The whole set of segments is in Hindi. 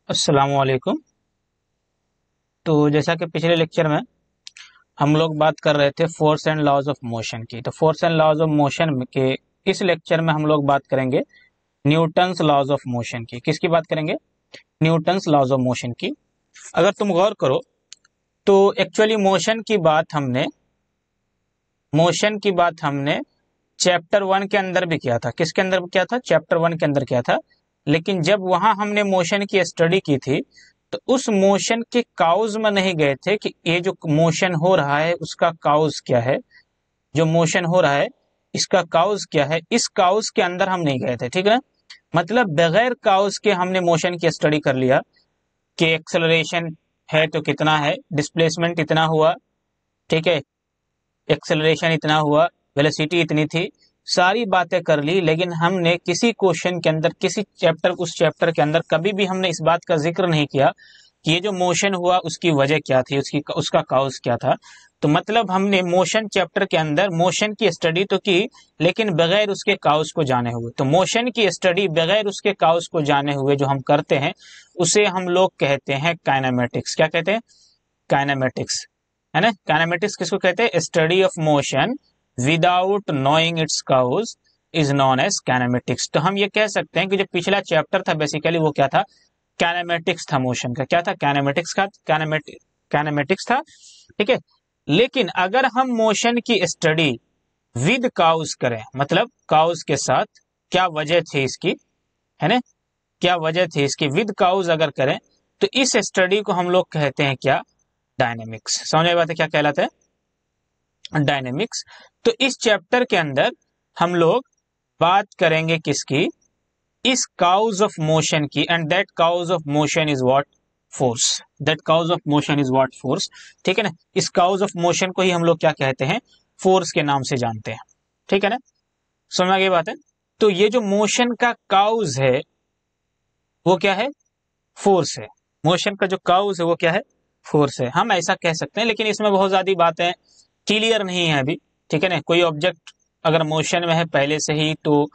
अस्सलाम वालेकुम। तो जैसा कि पिछले लेक्चर में हम लोग बात कर रहे थे force and laws of motion की, तो force and laws of motion के इस लेक्चर में हम लोग बात करेंगे न्यूटन्स लॉज ऑफ मोशन की। किसकी बात करेंगे? न्यूटन्स लॉज ऑफ मोशन की। अगर तुम गौर करो तो एक्चुअली मोशन की बात हमने चैप्टर 1 के अंदर भी किया था। किसके अंदर किया था? चैप्टर 1 के अंदर किया था। लेकिन जब वहां हमने मोशन की स्टडी की थी तो उस मोशन के काउज में नहीं गए थे कि ये जो मोशन हो रहा है उसका काउज क्या है, जो मोशन हो रहा है इसका काउज क्या है, इस काउज के अंदर हम नहीं गए थे। ठीक है, मतलब बगैर काउज के हमने मोशन की स्टडी कर लिया कि एक्सेलरेशन है तो कितना है, डिस्प्लेसमेंट इतना हुआ, ठीक है, एक्सेलरेशन इतना हुआ, वेलोसिटी इतनी थी, सारी बातें कर ली। लेकिन हमने किसी क्वेश्चन के अंदर, किसी चैप्टर, उस चैप्टर के अंदर कभी भी हमने इस बात का जिक्र नहीं किया कि ये जो मोशन हुआ उसकी वजह क्या थी, उसका काउज क्या था। तो मतलब हमने मोशन चैप्टर के अंदर मोशन की स्टडी तो की लेकिन बगैर उसके काउज को जाने हुए। तो मोशन की स्टडी बगैर उसके काउज को जाने हुए जो हम करते हैं उसे हम लोग कहते हैं काइनेमेटिक्स। क्या कहते हैं? काइनेमेटिक्स, है ना। काइनेमेटिक्स किसको कहते हैं? Study of motion without knowing its cause is known as kinematics. तो हम ये कह सकते हैं कि जो पिछला चैप्टर था बेसिकली वो क्या था? काइनेमेटिक्स था मोशन का। क्या था? काइनेमेटिक्स का, काइनेमेटिक्स था। ठीक है, लेकिन अगर हम मोशन की स्टडी विद काउज करें, मतलब काउज के साथ, क्या वजह थी इसकी, है ना, क्या वजह थी इसकी, विद काउज अगर करें तो इस स्टडी को हम लोग कहते हैं क्या? डायनेमिक्स। समझ में बात है क्या कहलाता है? डायनेमिक्स। तो इस चैप्टर के अंदर हम लोग बात करेंगे किसकी? इस काउज ऑफ मोशन की। And that cause of motion is what? Force. That cause of motion is what? Force. ठीक है ना, इस काउज ऑफ मोशन को ही हम लोग क्या कहते हैं? फोर्स के नाम से जानते हैं। ठीक है ना, समझ आ गई बात है। तो ये जो मोशन का काउज है वो क्या है? फोर्स है। मोशन का जो काउज है वो क्या है? फोर्स है। हम ऐसा कह सकते हैं, लेकिन इसमें बहुत ज्यादा बातें क्लियर नहीं है अभी। ठीक है ना, कोई ऑब्जेक्ट अगर मोशन में है पहले से ही तो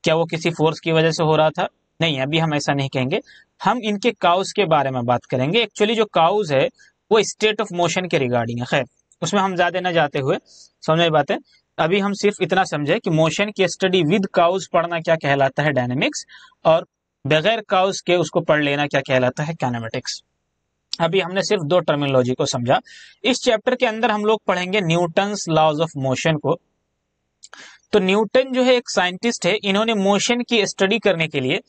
क्या वो किसी फोर्स की वजह से हो रहा था? नहीं, अभी हम ऐसा नहीं कहेंगे। हम इनके काउज के बारे में बात करेंगे। एक्चुअली जो काउज है वो स्टेट ऑफ मोशन के रिगार्डिंग है। खैर, उसमें हम ज्यादा न जाते हुए समझ में बात है, अभी हम सिर्फ इतना समझे कि मोशन की स्टडी विद काउज पढ़ना क्या कहलाता है? डायनेमिक्स। और बगैर काउज के उसको पढ़ लेना क्या कहलाता है? काइनेमेटिक्स। अभी हमने सिर्फ दो टर्मिनोलॉजी को समझा। इस चैप्टर के अंदर हम लोग पढ़ेंगे न्यूटन्स लॉज ऑफ मोशन को। तो न्यूटन जो है एक साइंटिस्ट है, इन्होंने मोशन की स्टडी करने के लिए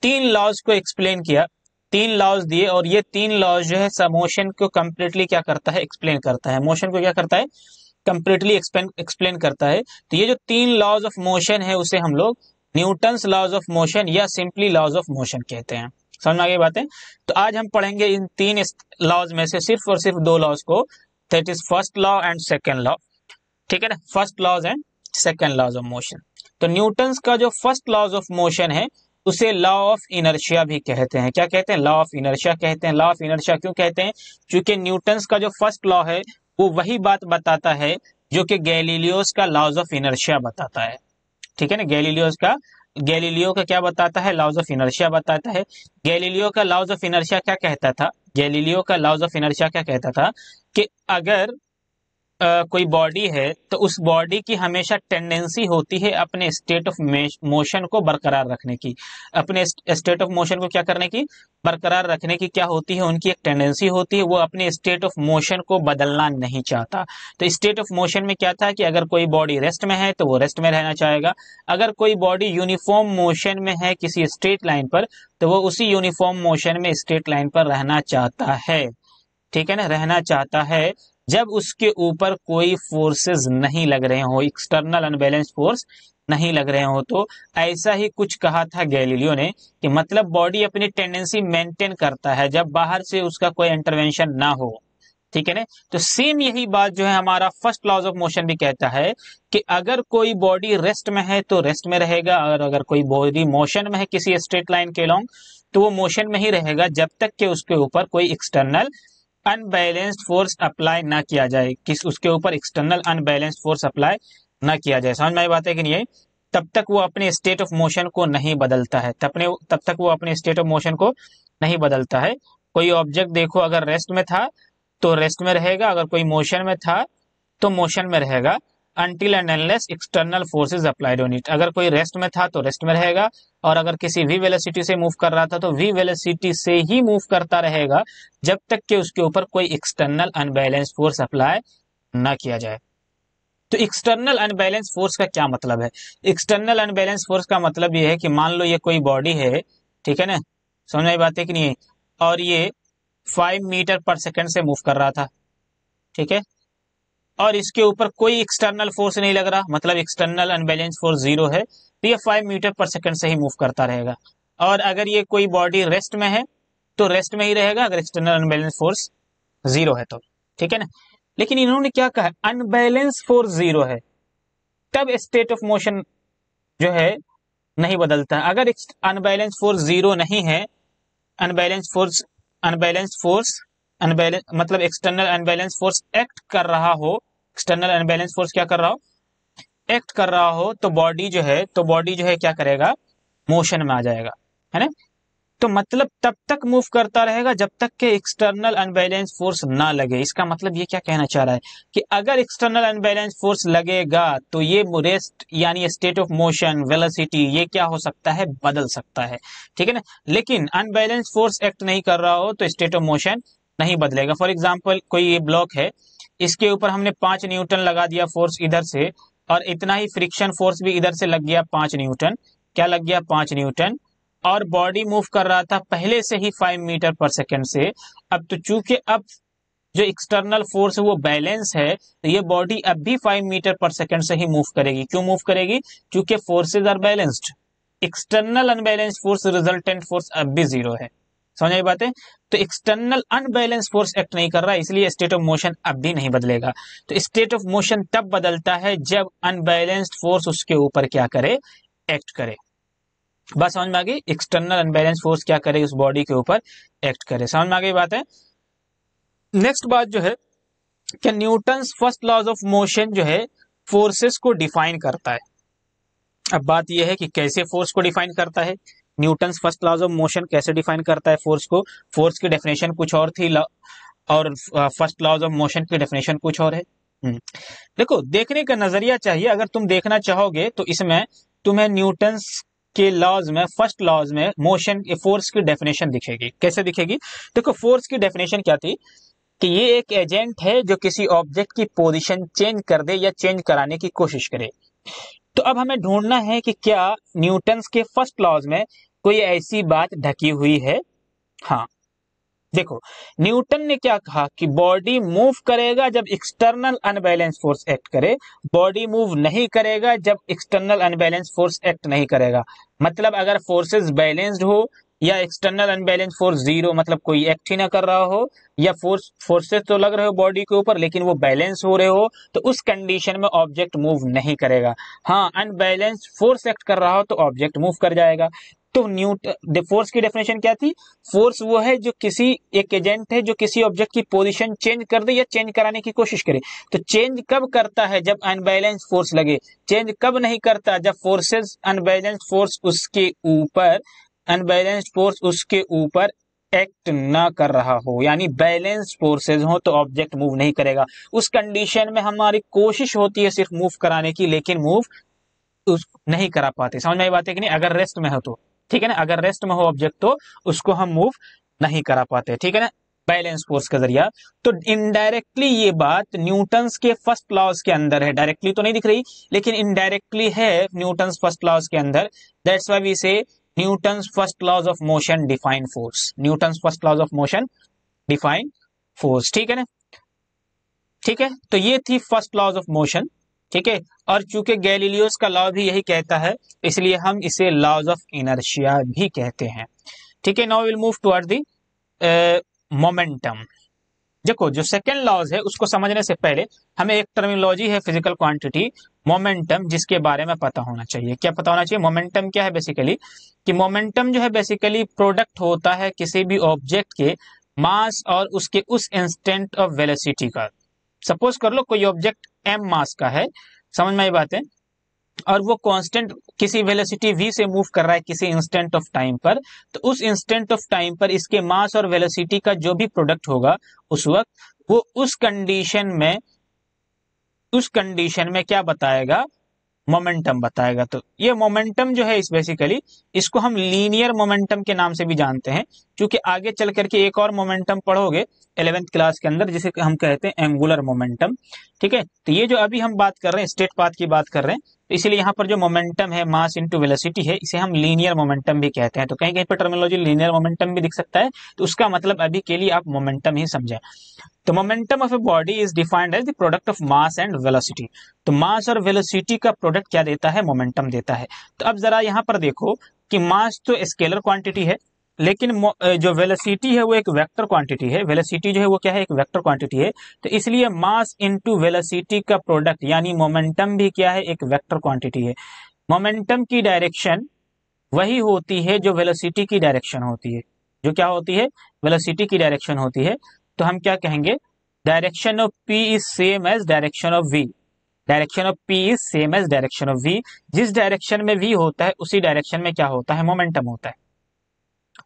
तीन लॉज को एक्सप्लेन किया, तीन लॉज दिए, और ये तीन लॉज जो है मोशन को कंप्लीटली क्या करता है? एक्सप्लेन करता है। मोशन को क्या करता है? कंप्लीटली एक्सप्लेन करता है। तो ये जो तीन लॉज ऑफ मोशन है उसे हम लोग न्यूटन्स लॉज ऑफ मोशन या सिंपली लॉज ऑफ मोशन कहते हैं। समझ में आ गई बातें? तो आज हम पढ़ेंगे इन तीन लॉज में से सिर्फ और सिर्फ दो लॉज को, that is first law and second law. ठीक है ना, first laws and second laws of motion. तो न्यूटन्स का जो फर्स्ट लॉज ऑफ मोशन है उसे लॉ ऑफ इनर्शिया भी कहते हैं। क्या कहते हैं? लॉ ऑफ इनर्शिया कहते हैं। लॉ ऑफ इनर्शिया क्यों कहते हैं? क्योंकि न्यूटन्स का जो फर्स्ट लॉ है वो वही बात बताता है जो कि गैलीलियोस का लॉज ऑफ इनर्शिया बताता है। ठीक है ना, गैलीलियो का क्या बताता है? लॉज ऑफ इनर्शिया बताता है। गैलीलियो का लॉज ऑफ इनर्शिया क्या कहता था? गैलीलियो का लॉज ऑफ इनर्शिया क्या कहता था कि अगर कोई बॉडी है तो उस बॉडी की हमेशा टेंडेंसी होती है अपने स्टेट ऑफ मोशन को बरकरार रखने की। अपने स्टेट ऑफ मोशन को क्या करने की? बरकरार रखने की क्या होती है? उनकी एक टेंडेंसी होती है, वो अपने स्टेट ऑफ मोशन को बदलना नहीं चाहता। तो स्टेट ऑफ मोशन में क्या था कि अगर कोई बॉडी रेस्ट में है तो वो रेस्ट में रहना चाहेगा, अगर कोई बॉडी यूनिफॉर्म मोशन में है किसी स्ट्रेट लाइन पर तो वो उसी यूनिफॉर्म मोशन में स्ट्रेट लाइन पर रहना चाहता है। ठीक है ना, रहना चाहता है जब उसके ऊपर कोई फोर्सेस नहीं लग रहे हो, एक्सटर्नल अनबैलेंस्ड फोर्स नहीं लग रहे हो। तो ऐसा ही कुछ कहा था गैलीलियो ने कि मतलब बॉडी अपनी टेंडेंसी मेंटेन करता है जब बाहर से उसका कोई इंटरवेंशन ना हो। ठीक है ना, तो सेम यही बात जो है हमारा फर्स्ट लॉज ऑफ मोशन भी कहता है कि अगर कोई बॉडी रेस्ट में है तो रेस्ट में रहेगा, और अगर कोई बॉडी मोशन में है किसी स्ट्रेट लाइन के लॉन्ग तो वो मोशन में ही रहेगा जब तक कि उसके ऊपर कोई एक्सटर्नल अनबैलेंस्ड फोर्स अप्लाई ना किया जाए, किस उसके ऊपर एक्सटर्नल अनबैलेंस्ड फोर्स अप्लाई ना किया जाए। समझ में आई बात है कि नहीं? तब तक वो अपने स्टेट ऑफ मोशन को नहीं बदलता है, तब तक वो अपने स्टेट ऑफ मोशन को नहीं बदलता है। कोई ऑब्जेक्ट देखो अगर रेस्ट में था तो रेस्ट में रहेगा, अगर कोई मोशन में था तो मोशन में रहेगा, until and unless external forces applied on it. अगर कोई रेस्ट में था तो रेस्ट में रहेगा, और अगर किसी वी वेलोसिटी से मूव कर रहा था तो वी वेलोसिटी से ही मूव करता रहेगा जब तक कि उसके ऊपर कोई एक्सटर्नल अनबैलेंस फोर्स अप्लाई ना किया जाए। तो एक्सटर्नल अनबैलेंस फोर्स का क्या मतलब है? एक्सटर्नल अनबैलेंस फोर्स का मतलब ये है कि मान लो ये कोई बॉडी है, ठीक है ना, समझ में आई बात है कि नहीं है, और ये 5 मीटर पर सेकंड से मूव कर रहा था, ठीक है, और इसके ऊपर कोई एक्सटर्नल फोर्स नहीं लग रहा, मतलब एक्सटर्नल अनबैलेंस फोर्स जीरो है, तो ये 5 मीटर पर सेकंड से ही मूव करता रहेगा। और अगर ये कोई बॉडी रेस्ट में है तो रेस्ट में ही रहेगा अगर एक्सटर्नल अनबैलेंस फोर्स जीरो है तो, ठीक है ना। लेकिन इन्होंने क्या कहा, अनबैलेंस फोर्स जीरो है तब स्टेट ऑफ मोशन जो है नहीं बदलता है। अगर अनबैलेंस फोर्स जीरो नहीं है, unbalance force unbalance force unbalance मतलब एक्सटर्नल अनबैलेंस फोर्स एक्ट कर रहा हो, एक्सटर्नल अनबैलेंस फोर्स क्या कर रहा हो, एक्ट कर रहा हो, तो बॉडी जो है क्या करेगा, मोशन में आ जाएगा, है ना। तो मतलब तब तक मूव करता रहेगा जब तक कि एक्सटर्नल अनबैलेंस फोर्स ना लगे। इसका मतलब ये क्या कहना चाह रहा है कि अगर एक्सटर्नल अनबैलेंस फोर्स लगेगा तो ये रेस्ट यानी स्टेट ऑफ मोशन वेलोसिटी ये क्या हो सकता है, बदल सकता है, ठीक है ना। लेकिन अनबैलेंस फोर्स एक्ट नहीं कर रहा हो तो स्टेट ऑफ मोशन नहीं बदलेगा। फॉर एग्जाम्पल कोई ये ब्लॉक है, इसके ऊपर हमने 5 न्यूटन लगा दिया फोर्स इधर से, और इतना ही फ्रिक्शन फोर्स भी इधर से लग गया 5 न्यूटन, क्या लग गया 5 न्यूटन, और बॉडी मूव कर रहा था पहले से ही 5 मीटर पर सेकंड से। अब तो चूंकि अब जो एक्सटर्नल फोर्स है वो बैलेंस है, तो ये बॉडी अब भी 5 मीटर पर सेकंड से ही मूव करेगी। क्यों मूव करेगी, क्योंकि forces are balanced. External unbalance force resultant force अब भी जीरो है, समझ आई बात है। तो एक्सटर्नल अनबैलेंस फोर्स एक्ट नहीं कर रहा, इसलिए स्टेट ऑफ मोशन अब भी नहीं बदलेगा। तो स्टेट ऑफ मोशन तब बदलता है जब अनबैलेंस्ड फोर्स उसके ऊपर क्या करे, एक्ट करे। बात समझ में आ गई, एक्सटर्नल अनबैलेंस फोर्स क्या करे, उस बॉडी के ऊपर एक्ट करे, समझ में आ गई बात है। नेक्स्ट बात जो है कि Newton's first laws of motion जो है फोर्सेस को डिफाइन करता है। अब बात यह है कि कैसे फोर्स को डिफाइन करता है, Newton's first laws of motion कैसे डिफाइन करता है फोर्स को। फोर्स की डेफिनेशन कुछ और थी और फर्स्ट लॉज ऑफ मोशन की डेफिनेशन कुछ और है। देखो, देखने का नजरिया चाहिए। अगर तुम देखना चाहोगे तो इसमें तुम्हें न्यूटन्स के लॉज में, फर्स्ट लॉज में मोशन फोर्स की डेफिनेशन दिखेगी। कैसे दिखेगी, देखो फोर्स की डेफिनेशन क्या थी कि ये एक एजेंट है जो किसी ऑब्जेक्ट की पोजीशन चेंज कर दे या चेंज कराने की कोशिश करे। तो अब हमें ढूंढना है कि क्या न्यूटन्स के फर्स्ट लॉज में कोई ऐसी बात ढकी हुई है। हाँ, देखो न्यूटन ने क्या कहा कि बॉडी मूव करेगा जब एक्सटर्नल अनबैलेंस फोर्स एक्ट करे, बॉडी मूव नहीं करेगा जब एक्सटर्नल अनबैलेंस फोर्स एक्ट नहीं करेगा। मतलब अगर फोर्सेस बैलेंस्ड हो या एक्सटर्नल अनबैलेंस फोर्स जीरो, मतलब कोई एक्ट ही ना कर रहा हो, या फोर्सेस तो लग रहे हो बॉडी के ऊपर लेकिन वो बैलेंस हो रहे हो, तो उस कंडीशन में ऑब्जेक्ट मूव नहीं करेगा। हाँ, अनबैलेंस फोर्स एक्ट कर रहा हो तो ऑब्जेक्ट मूव कर जाएगा। तो न्यूटन फोर्स की डेफिनेशन क्या थी, फोर्स वो है जो किसी एक एजेंट है जो किसी ऑब्जेक्ट की पोजीशन चेंज कर दे या चेंज कराने की कोशिश करे। तो चेंज कब करता है, जब अनबैलेंस फोर्स लगे। चेंज कब नहीं करता, जब फोर्सेस अनबैलेंस फोर्स उसके ऊपर अनबैलेंस्ड फोर्स उसके ऊपर एक्ट ना कर रहा हो, यानी बैलेंस्ड फोर्सेज हो तो ऑब्जेक्ट मूव नहीं करेगा। उस कंडीशन में हमारी कोशिश होती है सिर्फ मूव कराने की, लेकिन मूव नहीं करा पाते। समझ में आई बात है कि नहीं, अगर रेस्ट में हो तो, ठीक है ना, अगर रेस्ट में हो ऑब्जेक्ट तो उसको हम मूव नहीं करा पाते, ठीक है ना, बैलेंस फोर्स का जरिया। तो इनडायरेक्टली ये बात न्यूटन्स के फर्स्ट लॉज के अंदर है, डायरेक्टली तो नहीं दिख रही लेकिन इनडायरेक्टली है न्यूटन्स फर्स्ट लॉज के अंदर। That's why we say Newton's first laws of motion define force, Newton's first laws of motion define force, ठीक है ना। ठीक है, तो ये थी फर्स्ट लॉज ऑफ मोशन, ठीक है। और चूंकि गैलीलियोस का लॉ भी यही कहता है इसलिए हम इसे लॉज ऑफ इनर्शिया भी कहते हैं, ठीक है। Now will move toward the momentum. देखो, जो सेकेंड लॉज है उसको समझने से पहले हमें एक टर्मिनोलॉजी है फिजिकल क्वांटिटी मोमेंटम, जिसके बारे में पता होना चाहिए। क्या पता होना चाहिए, मोमेंटम क्या है बेसिकली, कि मोमेंटम जो है बेसिकली प्रोडक्ट होता है किसी भी ऑब्जेक्ट के मास और उसके उस इंस्टेंट ऑफ वेलोसिटी का। सपोज कर लो कोई ऑब्जेक्ट m मास का है, समझ में आई बात है, और वो कांस्टेंट किसी वेलोसिटी v से मूव कर रहा है किसी इंस्टेंट ऑफ टाइम पर, तो उस इंस्टेंट ऑफ टाइम पर इसके मास और वेलोसिटी का जो भी प्रोडक्ट होगा उस वक्त, वो उस कंडीशन में क्या बताएगा, मोमेंटम बताएगा। तो ये मोमेंटम जो है इस बेसिकली इसको हम लीनियर मोमेंटम के नाम से भी जानते हैं, क्योंकि आगे चल करके एक और मोमेंटम पढ़ोगे 11th क्लास के अंदर जिसे हम कहते हैं एंगुलर मोमेंटम। ठीक है, तो ये जो अभी हम बात कर रहे हैं स्ट्रेट पाथ की बात कर रहे हैं, तो इसलिए यहाँ पर जो मोमेंटम है मास इनटू वेलोसिटी है, इसे हम लीनियर मोमेंटम भी कहते हैं। तो कहीं कहीं पर टर्मिनोलॉजी लीनियर मोमेंटम भी दिख सकता है, तो उसका मतलब अभी के लिए आप मोमेंटम ही समझें। तो momentum of a body is defined as the product of mass and velocity. तो मास और वेलोसिटी का प्रोडक्ट क्या देता है, मोमेंटम देता है। तो अब जरा यहां पर देखो कि मास तो स्केलर क्वांटिटी है, लेकिन जो वेलोसिटी है वो एक वेक्टर क्वांटिटी है। वेलोसिटी जो है वो क्या है, एक वेक्टर क्वांटिटी है। तो इसलिए मास इनटू वेलोसिटी का प्रोडक्ट यानी मोमेंटम भी क्या है, एक वेक्टर क्वांटिटी है। मोमेंटम की डायरेक्शन वही होती है जो वेलोसिटी की डायरेक्शन होती है। जो क्या होती है, वेलोसिटी की डायरेक्शन होती है। तो हम क्या कहेंगे, direction of P is same as direction of V। Direction of P is same as direction of V। जिस डायरेक्शन में V होता है उसी डायरेक्शन में क्या होता है, मोमेंटम होता है।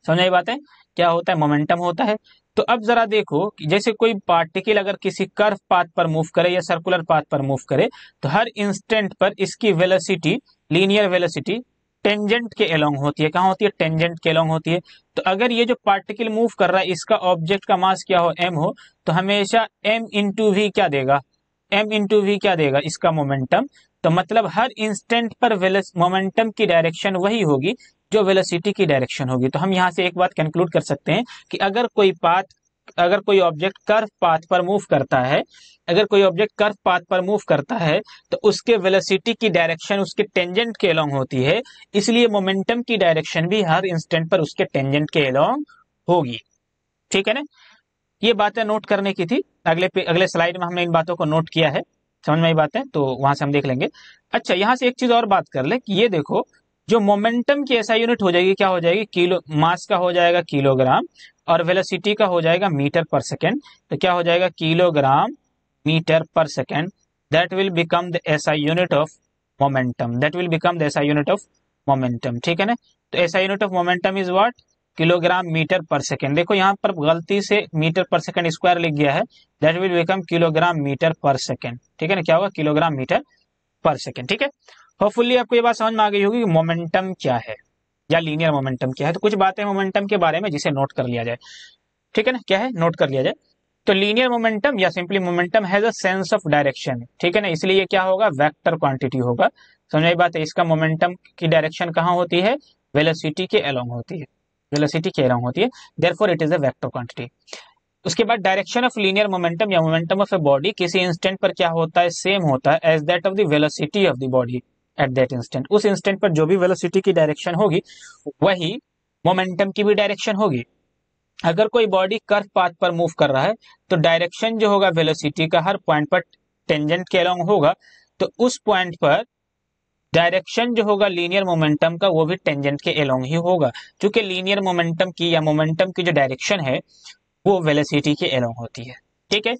समझ आई बात है, क्या होता है, मोमेंटम होता है। तो अब जरा देखो कि जैसे कोई पार्टिकल अगर किसी कर्व पाथ पर मूव करे या सर्कुलर पाथ पर मूव करे, तो हर इंस्टेंट पर इसकी वेलोसिटी, लीनियर वेलोसिटी टेंजेंट के अलोंग होती है। कहाँ होती है, टेंजेंट के अलोंग होती है। तो अगर ये जो पार्टिकल मूव कर रहा है इसका ऑब्जेक्ट का मास क्या हो, m हो, तो हमेशा m इंटू वी क्या देगा, m इंटू वी क्या देगा, इसका मोमेंटम। तो मतलब हर इंस्टेंट पर मोमेंटम की डायरेक्शन वही होगी जो वेलोसिटी की डायरेक्शन होगी। तो हम यहाँ से एक बात कंक्लूड कर सकते हैं कि अगर कोई ऑब्जेक्ट कर्व पाथ पर मूव करता है, अगर कोई ऑब्जेक्ट कर्व पाथ पर मूव करता है तो उसके वेलोसिटी की डायरेक्शन उसके टेंजेंट के अलोंग होती है, इसलिए मोमेंटम की डायरेक्शन भी हर इंस्टेंट पर उसके टेंजेंट के अलोंग होगी। ठीक है ना, ये बातें नोट करने की थी। अगले स्लाइड में हमने इन बातों को नोट किया है, समझ में आई बातें, तो वहां से हम देख लेंगे। अच्छा, यहां से एक चीज और बात कर ले कि ये देखो जो मोमेंटम की ऐसा यूनिट हो जाएगी, क्या हो जाएगी, किलो, मास का हो जाएगा किलोग्राम और वेलोसिटी का हो जाएगा मीटर पर सेकेंड। तो क्या हो जाएगा, kilogram metre per second. That will become the SI unit of momentum. That will become the SI unit of momentum. ठीक है ना, तो SI unit of momentum is what, kilogram metre per second. देखो यहाँ पर गलती से मीटर पर सेकेंड स्क्वायर लिख गया है, that will become kilogram metre per second. ठीक है ना, क्या होगा, किलोग्राम मीटर पर सेकेंड। ठीक है, होपफुली आपको ये बात समझ में आ गई होगी कि मोमेंटम क्या है या लीनियर मोमेंटम क्या है। तो कुछ बातें मोमेंटम के बारे में जिसे नोट कर लिया जाए। ठीक है ना, क्या है, नोट कर लिया जाए। तो लीनियर मोमेंटम या simply momentum has a sense of direction. ठीक है ना, इसलिए ये क्या होगा, वेक्टर क्वांटिटी होगा। समझ आई बात है, इसका मोमेंटम की डायरेक्शन कहाँ होती है, वेलोसिटी के अलोंग होती है, वेलोसिटी के अलोंग होती है, therefore it is a vector quantity. उसके बाद डायरेक्शन ऑफ लीनियर मोमेंटम या मोमेंटम ऑफ ए बॉडी किसी इंस्टेंट पर क्या होता है, सेम होता है as that of the velocity of the body at that instant. उस इंस्टेंट पर जो भी वेलोसिटी की डायरेक्शन होगी वही मोमेंटम की भी डायरेक्शन होगी। अगर कोई बॉडी कर्व पाथ पर मूव कर रहा है तो डायरेक्शन जो होगा वेलोसिटी का हर पॉइंट पर टेंजेंट के अलोंग होगा, तो उस पॉइंट पर डायरेक्शन जो होगा लीनियर मोमेंटम का वो भी टेंजेंट के अलोंग ही होगा, क्योंकि लीनियर मोमेंटम की या मोमेंटम की जो डायरेक्शन है वो वेलोसिटी के अलोंग होती है। ठीक है,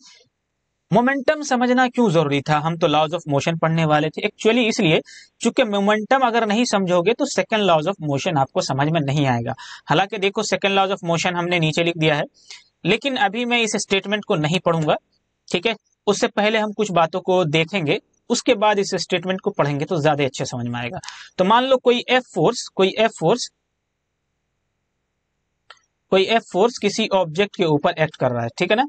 मोमेंटम समझना क्यों जरूरी था, हम तो लॉज ऑफ मोशन पढ़ने वाले थे। एक्चुअली इसलिए क्योंकि मोमेंटम अगर नहीं समझोगे तो सेकंड लॉज ऑफ मोशन आपको समझ में नहीं आएगा। हालांकि देखो सेकंड लॉज ऑफ मोशन हमने नीचे लिख दिया है, लेकिन अभी मैं इस स्टेटमेंट को नहीं पढ़ूंगा। ठीक है, उससे पहले हम कुछ बातों को देखेंगे, उसके बाद इस स्टेटमेंट को पढ़ेंगे तो ज्यादा अच्छे समझ में आएगा। तो मान लो कोई एफ फोर्स किसी ऑब्जेक्ट के ऊपर एक्ट कर रहा है। ठीक है ना,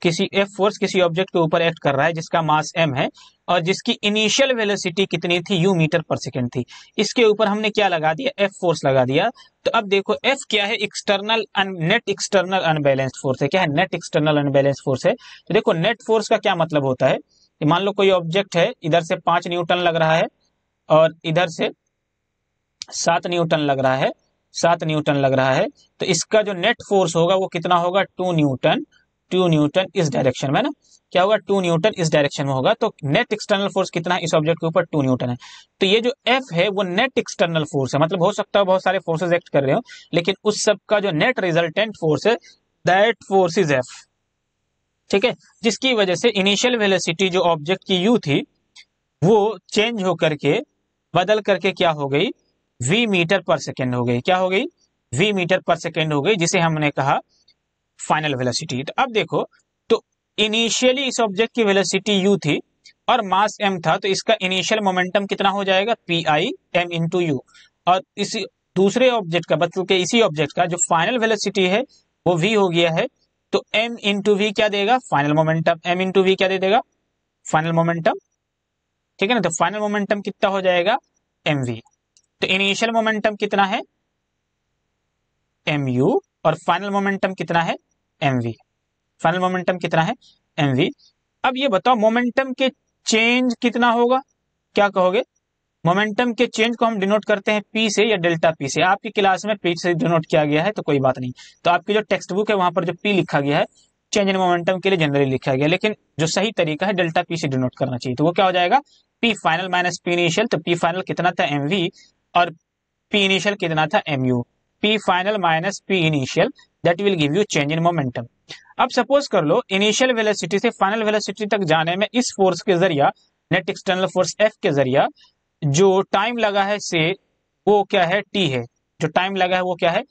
किसी एफ फोर्स किसी ऑब्जेक्ट के ऊपर एक्ट कर रहा है जिसका मास m है और जिसकी इनिशियल वेलोसिटी कितनी थी, u मीटर पर सेकेंड थी। इसके ऊपर हमने क्या लगा दिया, एफ फोर्स लगा दिया। तो अब देखो एफ क्या है, नेट एक्सटर्नल अनबैलेंस्ड फोर्स है। क्या है, नेट एक्सटर्नल अनबैलेंस्ड फोर्स है। तो देखो नेट फोर्स का क्या मतलब होता है, मान लो कोई ऑब्जेक्ट है, इधर से 5 न्यूटन लग रहा है और इधर से 7 न्यूटन लग रहा है, 7 न्यूटन लग रहा है। तो इसका जो नेट फोर्स होगा वो कितना होगा, 2 न्यूटन इस डायरेक्शन में ना, क्या होगा, 2 न्यूटन इस डायरेक्शन में होगा। तो नेट एक्सटर्नल फोर्स कितना है इस ऑब्जेक्ट के ऊपर, 2 न्यूटन है। तो ये जो एफ है वो नेट एक्सटर्नल फोर्स है, मतलब हो सकता है बहुत सारे फोर्सेस एक्ट कर रहे हो, लेकिन उस सब का जो नेट रिजल्टेंट फोर्स है दैट फोर्स इज एफ। ठीक है, जिसकी वजह से इनिशियल वेलोसिटी जो ऑब्जेक्ट की यू थी वो चेंज होकर के बदल करके क्या हो गई, v मीटर पर सेकेंड हो गई। क्या हो गई, v मीटर पर सेकेंड हो गई, जिसे हमने कहा फाइनल वेलोसिटी। तो अब देखो, तो इनिशियली इस ऑब्जेक्ट की वेलोसिटी u थी और मास m था, तो इसका इनिशियल मोमेंटम कितना हो जाएगा, P I am into you. और इसी दूसरे ऑब्जेक्ट का, बच्चों के इसी ऑब्जेक्ट का जो फाइनल वेलोसिटी है वो v हो गया है, तो m इंटू वी क्या देगा, final momentum. m into V क्या दे देगा, फाइनल मोमेंटम। ठीक है ना, तो फाइनल मोमेंटम कितना हो जाएगा, mv। तो इनिशियल मोमेंटम कितना है, mu, और फाइनल मोमेंटम कितना है, mv। फाइनल मोमेंटम कितना है, mv। अब ये बताओ मोमेंटम के चेंज कितना होगा, क्या कहोगे। मोमेंटम के चेंज को हम डिनोट करते हैं पी से या डेल्टा पी से। आपकी क्लास में पी से डिनोट किया गया है तो कोई बात नहीं, तो आपकी जो टेक्स्ट बुक है वहां पर जो पी लिखा गया है चेंज इन मोमेंटम के लिए जनरली लिखा गया, लेकिन जो सही तरीका है डेल्टा पी से डिनोट करना चाहिए। तो वो क्या हो जाएगा, P final minus P initial. तो पी फाइनल कितना था, mv, और पी इनिशियल कितना था, mu। P final minus P initial, that will give you change in momentum. अब सपोज कर लो इनिशियल वेलोसिटी से फाइनल वेलोसिटी तक जाने में इस फोर्स के जरिया, नेट एक्सटर्नल फोर्स F के जरिया जो टाइम लगा है से वो क्या है, t है। जो टाइम लगा है वो क्या है,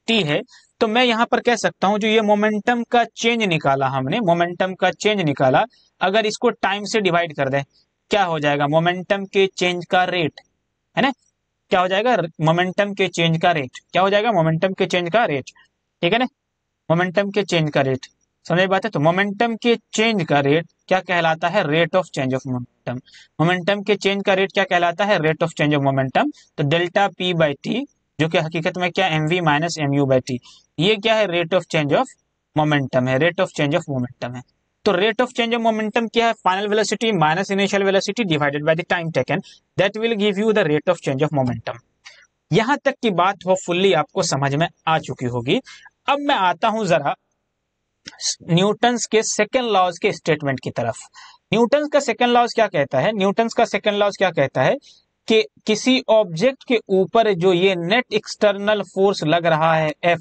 t है। तो मैं यहां पर कह सकता हूं जो ये मोमेंटम का चेंज निकाला हमने, मोमेंटम का चेंज निकाला, अगर इसको टाइम से डिवाइड कर दें क्या हो जाएगा, मोमेंटम के चेंज का रेट, है ना। क्या हो जाएगा, मोमेंटम के चेंज का रेट। क्या हो जाएगा, मोमेंटम के चेंज का रेट। ठीक है ना, मोमेंटम के चेंज का रेट, समझ बात है। तो मोमेंटम के चेंज का रेट क्या कहलाता है, rate of change of momentum. Momentum के चेंज का रेट क्या कहलाता है, rate of change of momentum. तो डेल्टा पी बाई टी, जो कि हकीकत में क्या, m we minus M you by t, ये क्या है, rate of change of momentum है, rate of change of momentum है। तो rate of change of momentum क्या है, final velocity minus initial velocity divided by the time taken, that will give you the rate of change of momentum. यहां तक की बात होपफुली आपको समझ में आ चुकी होगी। अब मैं आता हूं जरा न्यूटन्स के सेकेंड लॉज के स्टेटमेंट की तरफ। न्यूटन्स का सेकेंड लॉज क्या कहता है, न्यूटन्स का सेकेंड लॉज क्या कहता है कि किसी ऑब्जेक्ट के ऊपर जो ये नेट एक्सटर्नल फोर्स लग रहा है F,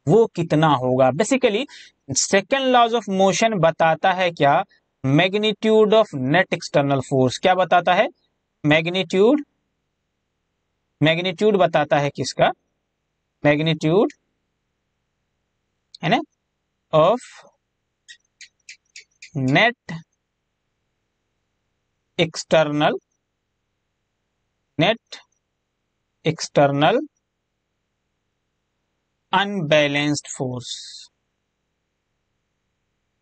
वो कितना होगा। Basically second laws of motion बताता है क्या, magnitude of net external force. क्या बताता है, मैग्नीट्यूड, मैग्नीट्यूड बताता है किसका, मैग्नीट्यूड, है ना, of net external, net external unbalanced force,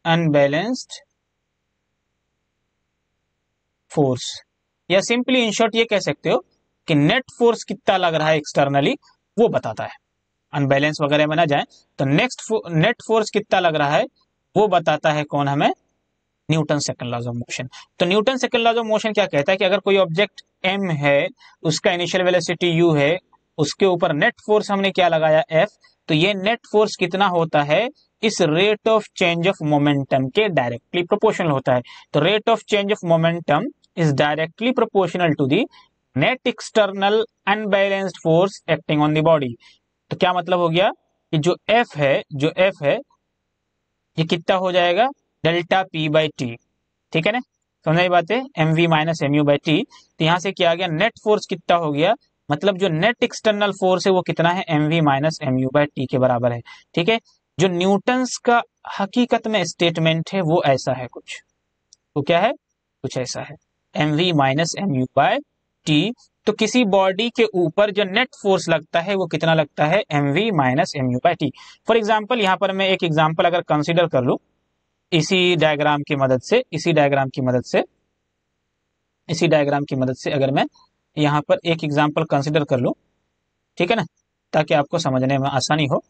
unbalanced force. या सिंपली इन शॉर्ट ये कह सकते हो कि नेट फोर्स कितना लग रहा है एक्सटर्नली वो बताता है। अनबैलेंस वगैरह में ना जाए तो नेट फोर्स कितना लग रहा है वो बताता है कौन, हमें, Newton second laws of motion. तो Newton second laws of motion क्या कहता है कि अगर कोई ऑब्जेक्ट m है, उसका इनिशियल वेलोसिटी u है, उसके ऊपर नेट फोर्स हमने क्या लगाया F, तो ये नेट फोर्स कितना होता है, इस rate of change of momentum के डायरेक्टली प्रोपोर्शनल होता है। तो rate of change of momentum is directly proportional to the net external unbalanced force acting on the body. तो क्या मतलब हो गया कि जो F है, जो F है ये कितना हो जाएगा, डेल्टा पी बाई टी। ठीक है ना, समझ बात है, M we minus M you by T. तो यहां से क्या आ गया, नेट फोर्स कितना हो गया, मतलब जो नेट एक्सटर्नल फोर्स है वो कितना है, M we minus M you by T के बराबर है। ठीक है, जो न्यूटन्स का हकीकत में स्टेटमेंट है वो ऐसा है कुछ, वो क्या है, कुछ ऐसा है, M we minus M you by T. तो किसी बॉडी के ऊपर जो नेट फोर्स लगता है वो कितना लगता है, M we minus M you by T. For example यहां पर मैं एक एग्जाम्पल अगर कंसिडर कर लूं इसी डायग्राम की मदद से, इसी डायग्राम की मदद से, इसी डायग्राम की मदद से अगर मैं यहां पर एक एग्जाम्पल कंसिडर कर लूं, ठीक है ना, ताकि आपको समझने में आसानी हो।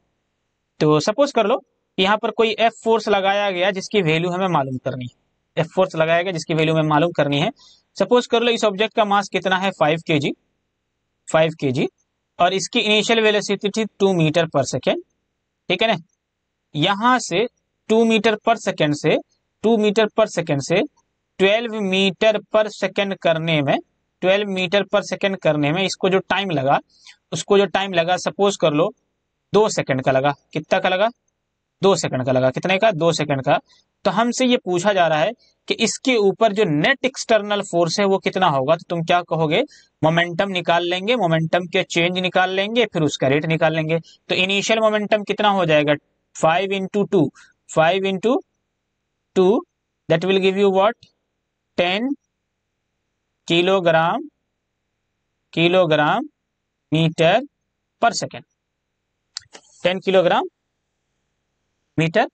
तो सपोज कर लो यहां पर कोई एफ फोर्स लगाया गया जिसकी वैल्यू हमें मालूम करनी है, एफ फोर्स लगाया गया जिसकी वैल्यू हमें मालूम करनी है। सपोज कर लो इस ऑब्जेक्ट का मास कितना है, 5 kg, 5 kg, और इसकी इनिशियल वेलोसिटी थी 2 मीटर पर सेकेंड। ठीक है ना, यहां से 2 मीटर पर सेकेंड से 2 मीटर पर सेकेंड से 12 मीटर पर सेकेंड करने में, 12 मीटर पर सेकेंड करने में इसको जो टाइम लगा, उसको जो टाइम लगा सपोज कर लो 2 सेकंड का लगा। कितना का लगा, 2 सेकंड का लगा। कितने का, 2 सेकंड का। तो हमसे ये पूछा जा रहा है कि इसके ऊपर जो नेट एक्सटर्नल फोर्स है वो कितना होगा। तो तुम क्या कहोगे, मोमेंटम निकाल लेंगे, मोमेंटम के चेंज निकाल लेंगे, फिर उसका रेट निकाल लेंगे। तो इनिशियल मोमेंटम कितना हो जाएगा, 5 into two, 5 into two, that will give you what, 10 kilogram metre per second, 10 kilogram metre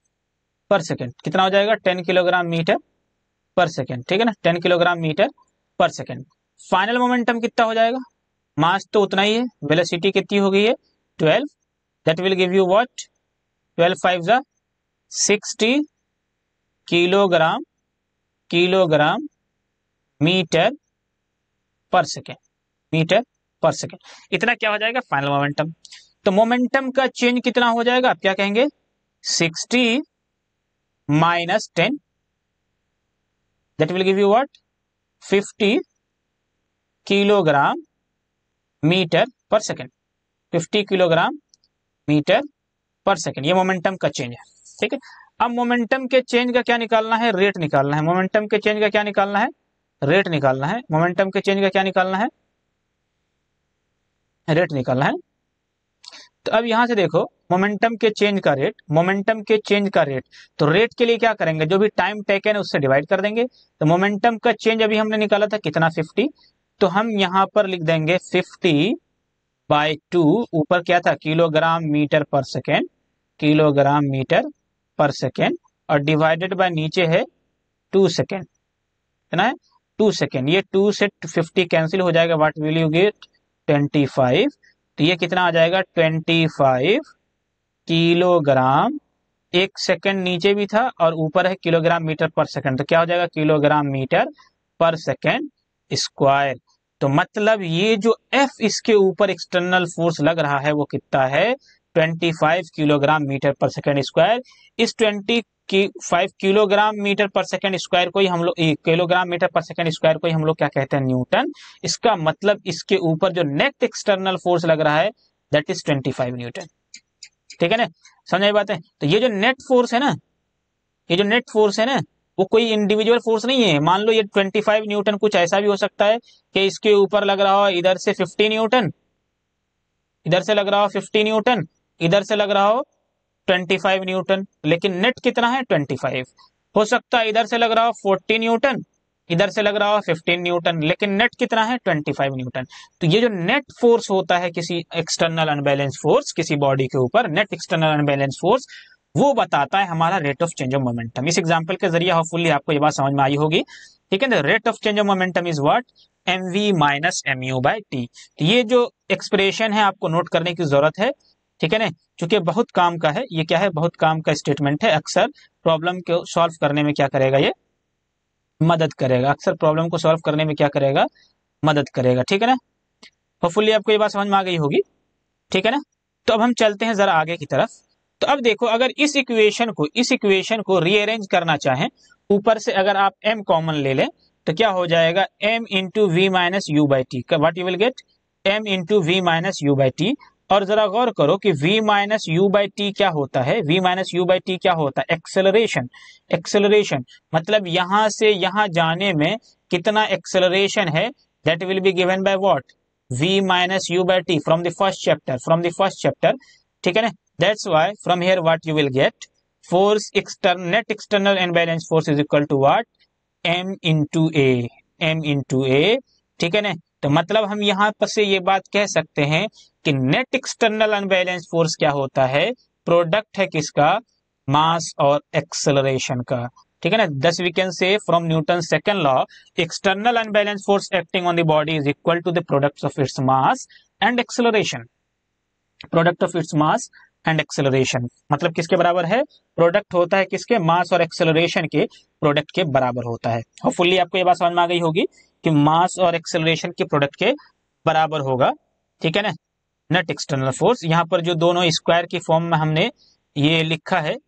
per second कितना हो जाएगा, 10 किलोग्राम मीटर पर सेकेंड, ठीक है ना, 10 kilogram metre per second. Final momentum कितना हो जाएगा, मास तो उतना ही है, वेलोसिटी कितनी हो गई है 12, that will give you what, 12 5 जा 60 kilogram metre per second, metre per second. इतना क्या हो जाएगा फाइनल मोमेंटम। तो मोमेंटम का चेंज कितना हो जाएगा, आप क्या कहेंगे, 60 minus 10, that will give you what, 50 kilogram metre per second, 50 kilogram metre per second. ये मोमेंटम का चेंज है, ठीक है। अब मोमेंटम के चेंज का क्या निकालना है, रेट निकालना है। मोमेंटम के चेंज का क्या निकालना है, रेट निकालना है। मोमेंटम के चेंज का क्या निकालना है, रेट निकालना है। तो अब यहां से देखो, मोमेंटम के चेंज का रेट, मोमेंटम के चेंज का रेट, तो रेट के लिए क्या करेंगे, जो भी टाइम टेकन है उससे डिवाइड कर देंगे। तो मोमेंटम का चेंज अभी हमने निकाला था कितना, 50, तो हम यहां पर लिख देंगे 50/2, ऊपर क्या था, kilogram metre per second, kilogram metre per second, और डिवाइडेड बाय नीचे है 2 सेकेंड, है ना, 2 सेकेंड। ये 2 से 50 कैंसिल हो जाएगा, व्हाट विल यू गेट, 25। तो ये कितना आ जाएगा, 25 किलोग्राम, एक सेकंड नीचे भी था और ऊपर है किलोग्राम मीटर पर सेकंड, तो क्या हो जाएगा, kilogram metre per second square. तो मतलब ये जो F इसके ऊपर एक्सटर्नल फोर्स लग रहा है वो कितना है, 25 kilogram metre per second square. इस 25 kilogram metre per second square को ही हम लोग, kilogram metre per second square को ही हम लोग क्या कहते हैं, न्यूटन। इसका मतलब इसके ऊपर जो नेट एक्सटर्नल फोर्स लग रहा है दैट इज 25 न्यूटन, ठीक है ना, समझ आई बात है। तो ये जो नेट फोर्स है ना, ये जो नेट फोर्स है ना, वो कोई इंडिविजुअल फोर्स नहीं है। मान लो ये 25 न्यूटन, कुछ ऐसा भी हो सकता है कि इसके ऊपर लग रहा हो इधर से 50 न्यूटन, इधर से लग रहा हो 50 न्यूटन, इधर से लग रहा हो 25 न्यूटन, लेकिन नेट कितना है 25। हो सकता है इधर से लग रहा हो 40 न्यूटन, इधर से लग रहा हो 15 न्यूटन, लेकिन नेट कितना है 25 न्यूटन। तो ये जो नेट फोर्स होता है किसी एक्सटर्नल अनबैलेंस फोर्स, किसी बॉडी के ऊपर नेट एक्सटर्नल अनबैलेंस फोर्स, वो बताता है हमारा rate of change of momentum. इस एग्जांपल के जरिए होपफुली आपको ये बात समझ में आई होगी, ठीक है ना। Rate of change of momentum is what, mv minus mu by T. तो ये जो एक्सप्रेशन है आपको नोट करने की जरूरत है, ठीक है ना, क्योंकि बहुत काम का है। ये क्या है, बहुत काम का स्टेटमेंट है। अक्सर प्रॉब्लम को सॉल्व करने में क्या करेगा, ये मदद करेगा। अक्सर प्रॉब्लम को सॉल्व करने में क्या करेगा, मदद करेगा, ठीक है ना। होपफुली आपको ये बात समझ में आ गई होगी, ठीक है ना। तो अब हम चलते हैं जरा आगे की तरफ। तो अब देखो, अगर इस इक्वेशन को रीअरेंज करना चाहें, ऊपर से अगर आप m कॉमन ले लें तो क्या हो जाएगा, m into V minus you by T, what you will get, m into V minus you by T. और जरा गौर करो कि v minus you by T क्या होता है, v minus you by T क्या होता है, एक्सेलरेशन। एक्सेलरेशन मतलब यहां से यहां जाने में कितना एक्सेलरेशन है, that will be given by what, v minus you by t from the first chapter, ठीक है ना। That's why from here what you will get, force net external unbalance force is equal to what, m into a, ठीक है ना। तो मतलब हम यहां पर से ये बात कह सकते हैं कि नेट एक्सटर्नल अनबैलेंस फोर्स क्या होता है, प्रोडक्ट है किसका, मास और एक्सेलरेशन का, ठीक है ना। Thus we can say from Newton second law, external unbalance force acting on the body is equal to the product of its mass and acceleration. Product of its mass and acceleration मतलब किसके बराबर है, प्रोडक्ट होता है किसके, मास और एक्सेलरेशन के प्रोडक्ट के बराबर होता है। होपफुली आपको ये बात समझ में आ गई होगी कि मास और एक्सेलरेशन के प्रोडक्ट के बराबर होगा, ठीक है ना। नेट एक्सटर्नल फोर्स, यहाँ पर जो दोनों स्क्वायर की फॉर्म में हमने ये लिखा है,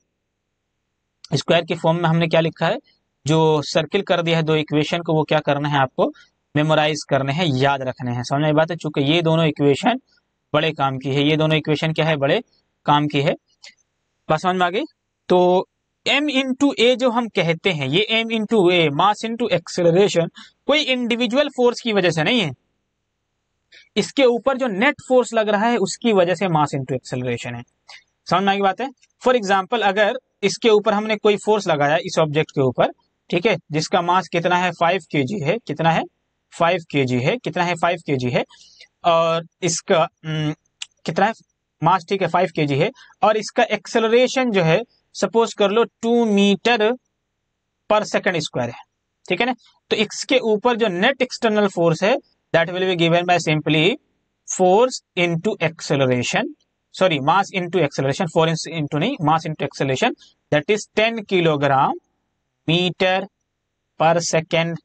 स्क्वायर की फॉर्म में हमने क्या लिखा है, जो सर्किल कर दिया है दो इक्वेशन को, वो क्या करना है आपको, मेमोराइज करने हैं, याद रखने हैं। समझ में बात है, चूंकि ये दोनों इक्वेशन बड़े काम की है, ये दोनों इक्वेशन क्या है, बड़े काम की है। बात समझ में आ गई। तो m इंटू ए जो हम कहते हैं, ये m इंटू ए, मास इंटू एक्सेलरेशन, कोई इंडिविजुअल फोर्स की वजह से नहीं है, इसके ऊपर जो नेट फोर्स लग रहा है उसकी वजह से मास इंटू एक्सेलरेशन है। समझ में आई बात है। फॉर एग्जाम्पल, अगर इसके ऊपर हमने कोई फोर्स लगाया इस ऑब्जेक्ट के ऊपर, ठीक है, जिसका मास कितना है 5 kg है, कितना है 5 kg है, कितना है 5 kg है, और इसका कितना है मास, ठीक है 5 kg है, और इसका एक्सेलरेशन जो है सपोज कर लो 2 मीटर पर सेकंड स्क्वायर है, ठीक है ना। तो इसके ऊपर जो नेट एक्सटर्नल फोर्स है that will be given by simply force into acceleration, sorry mass into acceleration, force into नहीं, mass into acceleration, that is 10 kilogram metre per second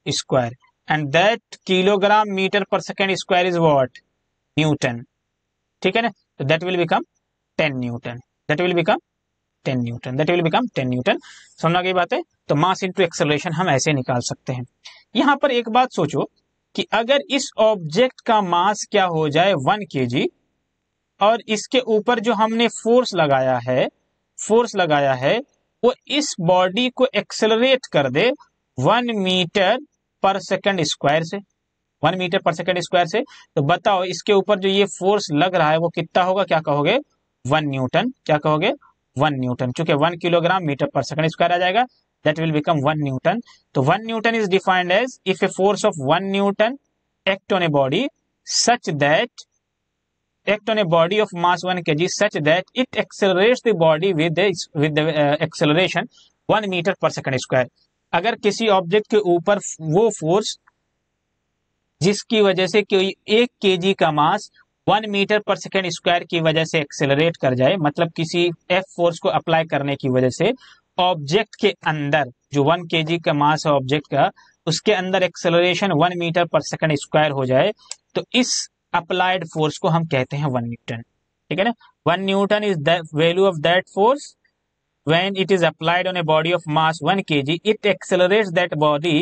square, and that kilogram metre per second square is what, newton, ठीक है ना। तो that will become 10 newton, that will become 10 newton, that will become 10 Newton. समझना की बात है। तो मास इनटू एक्सेलरेशन हम ऐसे निकाल सकते हैं। यहां पर एक बात सोचो कि अगर इस ऑब्जेक्ट का मास क्या हो जाए 1 kg, और इसके ऊपर जो हमने फोर्स लगाया है वो इस बॉडी को एक्सेलरेट कर दे 1 मीटर पर सेकंड स्क्वायर से, 1 मीटर पर सेकंड स्क्वायर से, तो बताओ इसके ऊपर जो ये फोर्स लग रहा है वो कितना होगा, क्या कहोगे 1 न्यूटन, क्या कहोगे 1 न्यूटन, चूंकि 1 kilogram metre per second square आ जाएगा, दैट विल बिकम 1 न्यूटन। तो 1 newton is defined as if a force of 1 newton act on a body such that act on a body of mass 1 kg such that it accelerates the body with the acceleration 1 meter per second square। अगर किसी ऑब्जेक्ट के ऊपर वो फोर्स जिसकी वजह से कोई 1 kg का मास 1 मीटर पर सेकेंड स्क्वायर की वजह से एक्सेलरेट कर जाए, मतलब किसी एफ फोर्स को अप्लाई करने की वजह से ऑब्जेक्ट के अंदर जो 1 kg का मास है ऑब्जेक्ट का, उसके अंदर acceleration 1 metre per second square हो जाए, तो इस अप्लाइड फोर्स को हम कहते हैं 1 न्यूटन, ठीक है ना। 1 newton is the value of that force when it is applied on a body of mass 1 kg, it accelerates that body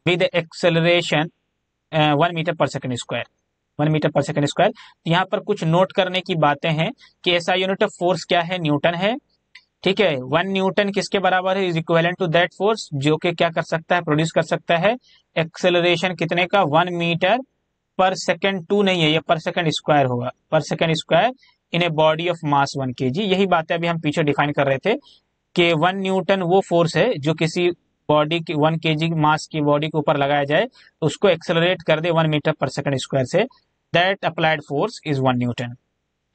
with the acceleration 1 metre per second square, 1 metre per second square. यहाँ पर कुछ नोट करने की बातें हैं कि ऐसा यूनिट ऑफ फोर्स क्या है, न्यूटन है, ठीक है। 1 न्यूटन किसके बराबर है, is equivalent to that force, जो कि क्या कर सकता है, प्रोड्यूस कर सकता है एक्सेलरेशन कितने का, 1 मीटर पर सेकेंड, 2 नहीं है ये पर सेकेंड स्क्वायर होगा, पर second square in a body of mass 1 kg। यही बातें अभी हम पीछे डिफाइन कर रहे थे कि 1 न्यूटन वो फोर्स है जो किसी बॉडी की 1 kg मास की बॉडी के ऊपर लगाया जाए तो उसको एक्सेलरेट कर दे 1 मीटर पर सेकेंड स्क्वायर से, that applied force is 1 Newton,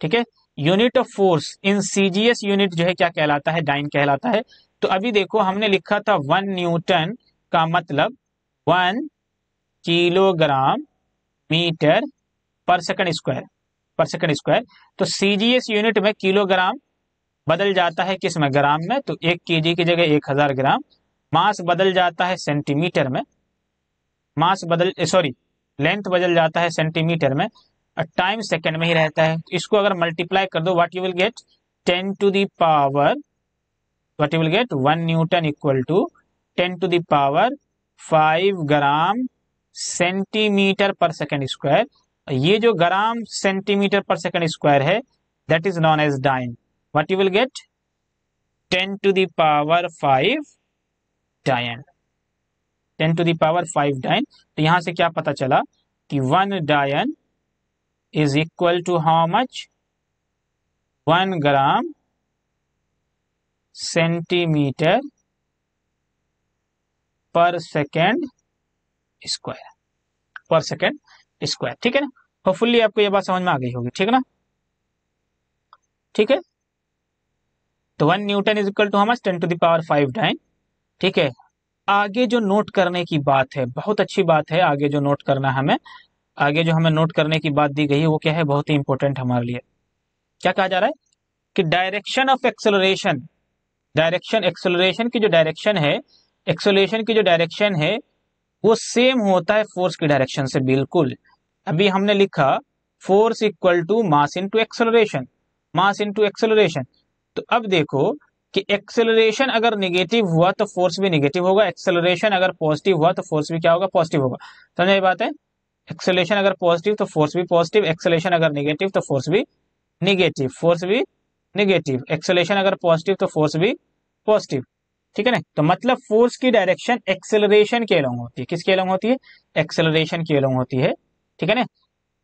ठीक है। Unit of force in CGS unit जो है क्या कहलाता है, डाइन कहलाता है। तो अभी देखो हमने लिखा था 1 न्यूटन का मतलब 1 kilogram metre per second square, तो सीजीएस यूनिट में किलोग्राम बदल जाता है किस में, ग्राम में, तो 1 kg की जगह 1000 ग्राम, मास बदल जाता है सेंटीमीटर में, लेंथ बदल जाता है सेंटीमीटर में, और टाइम सेकंड में ही रहता है। इसको अगर मल्टीप्लाई कर दो what you will get 10 to the power, what you will get 1 newton equal to 10 to the power 5 gram centimetre per second square. ये जो gram centimetre per second square है that is known as dyne, what you will get 10 to the power 5 dyne, 10 to the power 5 डायन। तो यहां से क्या पता चला कि 1 dyne is equal to how much, 1 gram centimetre per second square, per second square, ठीक है ना। होपफुली आपको ये बात समझ में आ गई होगी, ठीक है ना, ठीक है। तो 1 newton is equal to how much, 10 to the power 5 dyne, ठीक है। आगे जो नोट करने की बात है, बहुत अच्छी बात है, आगे जो नोट करना हमें, आगे जो हमें नोट करने की बात दी गई है वो क्या है, बहुत ही इंपॉर्टेंट हमारे लिए। क्या कहा जा रहा है कि direction of acceleration, direction acceleration की जो डायरेक्शन है, एक्सेलरेशन की जो डायरेक्शन है वो सेम होता है फोर्स की डायरेक्शन से, बिल्कुल। अभी हमने लिखा force equal to mass into acceleration, mass into acceleration. तो अब देखो कि एक्सेलरेशन अगर नेगेटिव हुआ तो फोर्स भी नेगेटिव होगा, एक्सेलरेशन अगर पॉजिटिव हुआ तो फोर्स भी क्या होगा, पॉजिटिव होगा। समझ ये बात है, एक्सेलरेशन अगर पॉजिटिव तो फोर्स भी पॉजिटिव, एक्सेलरेशन अगर नेगेटिव तो फोर्स भी नेगेटिव, फोर्स भी नेगेटिव, एक्सेलरेशन अगर पॉजिटिव तो फोर्स भी पॉजिटिव। ठीक है ना। तो मतलब फोर्स की डायरेक्शन एक्सेलरेशन के अलोंग होती है, किसके अलोंग होती है, एक्सेलरेशन के अलोंग होती है, ठीक है ना।